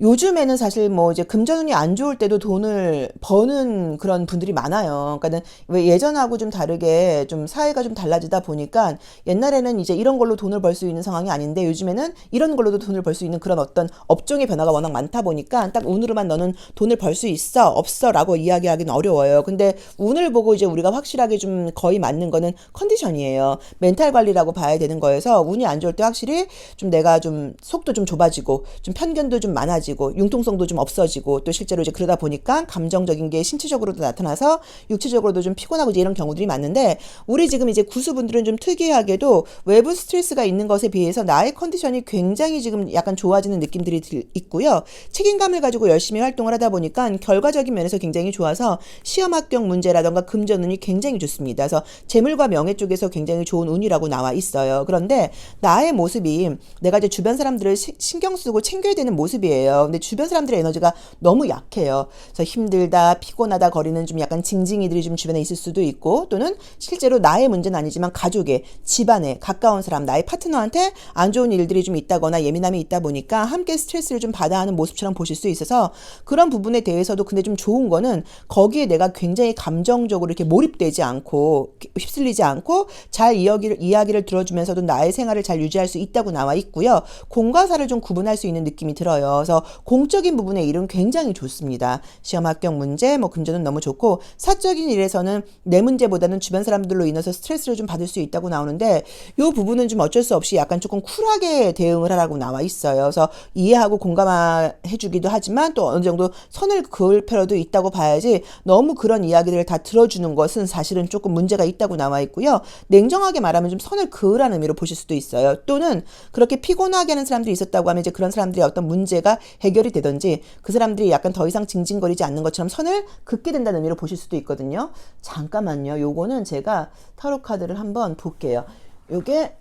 요즘에는 사실 뭐 이제 금전운이 안 좋을 때도 돈을 버는 그런 분들이 많아요. 그러니까는 왜 예전하고 좀 다르게 좀 사회가 좀 달라지다 보니까 옛날에는 이제 이런 걸로 돈을 벌 수 있는 상황이 아닌데 요즘에는 이런 걸로도 돈을 벌 수 있는 그런 어떤 업종의 변화가 워낙 많다 보니까 딱 운으로만 너는 돈을 벌 수 있어 없어라고 이야기하기는 어려워요. 근데 운을 보고 이제 우리가 확실하게 좀 거의 맞는 거는 컨디션이에요. 멘탈 관리라고 봐야 되는 거여서 운이 안 좋을 때 확실히 좀 내가 좀 속도 좀 좁아지고 좀 편견도 좀 많아지고 융통성도 좀 없어지고 또 실제로 이제 그러다 보니까 감정적인 게 신체적으로도 나타나서 육체적으로도 좀 피곤하고 이제 이런 경우들이 많은데 우리 지금 이제 구수분들은 좀 특이하게도 외부 스트레스가 있는 것에 비해서 나의 컨디션이 굉장히 지금 약간 좋아지는 느낌들이 있고요. 책임감을 가지고 열심히 활동을 하다 보니까 결과적인 면에서 굉장히 좋아서 시험 합격 문제라던가 금전운이 굉장히 좋습니다. 그래서 재물과 명예 쪽에서 굉장히 좋은 운이라고 나와 있어요. 그런데 나의 모습이 내가 이제 주변 사람들을 신경 쓰고 챙겨야 되는 모습이에요. 근데 주변 사람들의 에너지가 너무 약해요. 그래서 힘들다, 피곤하다 거리는 좀 약간 징징이들이 좀 주변에 있을 수도 있고 또는 실제로 나의 문제는 아니지만 가족의, 집안에, 가까운 사람, 나의 파트너한테 안 좋은 일들이 좀 있다거나 예민함이 있다 보니까 함께 스트레스를 좀 받아 하는 모습처럼 보실 수 있어서 그런 부분에 대해서도 근데 좀 좋은 거는 거기에 내가 굉장히 감정적으로 이렇게 몰입되지 않고 휩쓸리지 않고 잘 이야기를 들어주면서도 나의 생활을 잘 유지할 수 있다고 나와 있고요. 공과 사를 좀 구분할 수 있는 느낌이 들어요. 그래서 공적인 부분의 일은 굉장히 좋습니다. 시험 합격 문제, 뭐 금전은 너무 좋고 사적인 일에서는 내 문제보다는 주변 사람들로 인해서 스트레스를 좀 받을 수 있다고 나오는데 이 부분은 좀 어쩔 수 없이 약간 조금 쿨하게 대응을 하라고 나와 있어요. 그래서 이해하고 공감해주기도 하지만 또 어느 정도 선을 그을 필요도 있다고 봐야지 너무 그런 이야기들을 다 들어주는 것은 사실은 조금 문제가 있다고 나와 있고요. 냉정하게 말하면 좀 선을 그으라는 의미로 보실 수도 있어요. 또는 그렇게 피곤하게 하는 사람들이 있었다고 하면 이제 그런 사람들의 어떤 문제가 해결이 되든지 그 사람들이 약간 더 이상 징징거리지 않는 것처럼 선을 긋게 된다는 의미로 보실 수도 있거든요. 잠깐만요. 요거는 제가 타로 카드를 한번 볼게요. 요게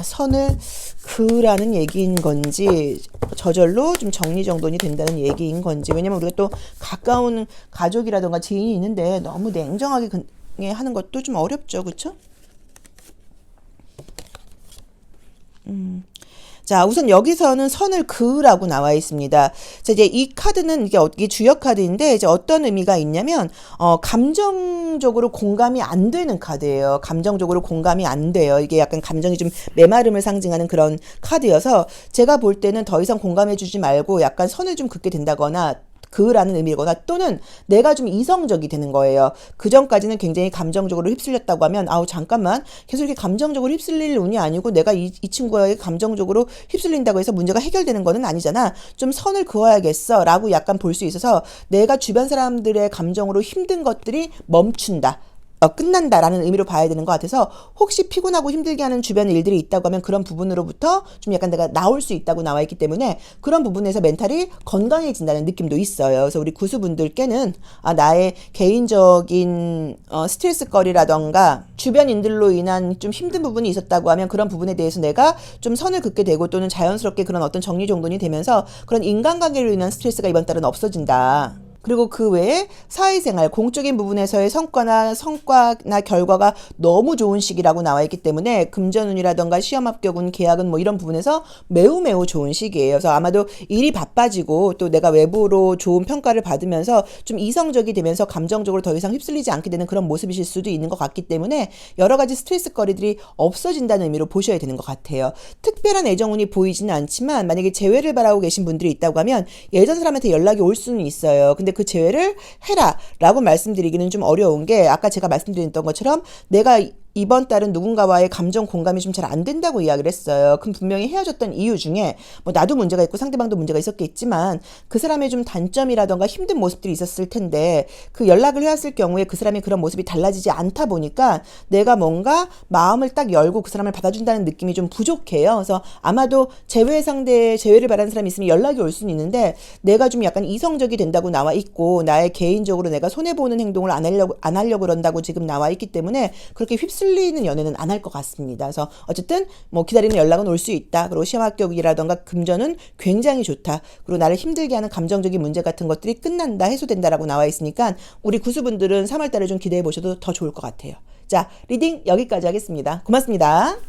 선을 그으라는 얘기인 건지 저절로 좀 정리정돈이 된다는 얘기인 건지 왜냐면 우리가 또 가까운 가족이라던가 지인이 있는데 너무 냉정하게 하는 것도 좀 어렵죠. 그렇죠? 자, 우선 여기서는 선을 그으라고 나와 있습니다. 자, 이제 이 카드는 이게 주역 카드인데 이제 어떤 의미가 있냐면 감정적으로 공감이 안 되는 카드예요. 감정적으로 공감이 안 돼요. 이게 약간 감정이 좀 메마름을 상징하는 그런 카드여서 제가 볼 때는 더 이상 공감해 주지 말고 약간 선을 좀 긋게 된다거나 그라는 의미거나 또는 내가 좀 이성적이 되는 거예요. 그 전까지는 굉장히 감정적으로 휩쓸렸다고 하면 아우 잠깐만 계속 이렇게 감정적으로 휩쓸릴 운이 아니고 내가 이 친구에게 감정적으로 휩쓸린다고 해서 문제가 해결되는 거는 아니잖아. 좀 선을 그어야겠어 라고 약간 볼 수 있어서 내가 주변 사람들의 감정으로 힘든 것들이 멈춘다. 끝난다라는 의미로 봐야 되는 것 같아서 혹시 피곤하고 힘들게 하는 주변 일들이 있다고 하면 그런 부분으로부터 좀 약간 내가 나올 수 있다고 나와 있기 때문에 그런 부분에서 멘탈이 건강해진다는 느낌도 있어요. 그래서 우리 구수분들께는 나의 개인적인 스트레스거리라던가 주변인들로 인한 좀 힘든 부분이 있었다고 하면 그런 부분에 대해서 내가 좀 선을 긋게 되고 또는 자연스럽게 그런 어떤 정리정돈이 되면서 그런 인간관계로 인한 스트레스가 이번 달은 없어진다. 그리고 그 외에 사회생활, 공적인 부분에서의 성과나 결과가 너무 좋은 시기라고 나와 있기 때문에 금전운이라던가 시험 합격운, 계약은 뭐 이런 부분에서 매우 매우 좋은 시기예요. 그래서 아마도 일이 바빠지고 또 내가 외부로 좋은 평가를 받으면서 좀 이성적이 되면서 감정적으로 더 이상 휩쓸리지 않게 되는 그런 모습이실 수도 있는 것 같기 때문에 여러 가지 스트레스거리들이 없어진다는 의미로 보셔야 되는 것 같아요. 특별한 애정운이 보이지는 않지만 만약에 재회를 바라고 계신 분들이 있다고 하면 예전 사람한테 연락이 올 수는 있어요. 근데 그 재회를 해라 라고 말씀드리기는 좀 어려운 게 아까 제가 말씀드렸던 것처럼 내가 이번 달은 누군가와의 감정 공감이 좀 잘 안 된다고 이야기를 했어요. 그럼 분명히 헤어졌던 이유 중에 뭐 나도 문제가 있고 상대방도 문제가 있었겠지만 그 사람의 좀 단점이라던가 힘든 모습들이 있었을 텐데 그 연락을 해왔을 경우에 그 사람이 그런 모습이 달라지지 않다 보니까 내가 뭔가 마음을 딱 열고 그 사람을 받아준다는 느낌이 좀 부족해요. 그래서 아마도 재회를 바라는 사람이 있으면 연락이 올 수는 있는데 내가 좀 약간 이성적이 된다고 나와 있고 나의 개인적으로 내가 손해보는 행동을 안 하려고 그런다고 지금 나와 있기 때문에 그렇게 휩쓸리는 연애는 안 할 것 같습니다. 그래서 어쨌든 뭐 기다리는 연락은 올 수 있다. 그리고 시험 합격이라던가 금전은 굉장히 좋다. 그리고 나를 힘들게 하는 감정적인 문제 같은 것들이 끝난다, 해소된다라고 나와 있으니까 우리 구수분들은 3월달에 좀 기대해 보셔도 더 좋을 것 같아요. 자, 리딩 여기까지 하겠습니다. 고맙습니다.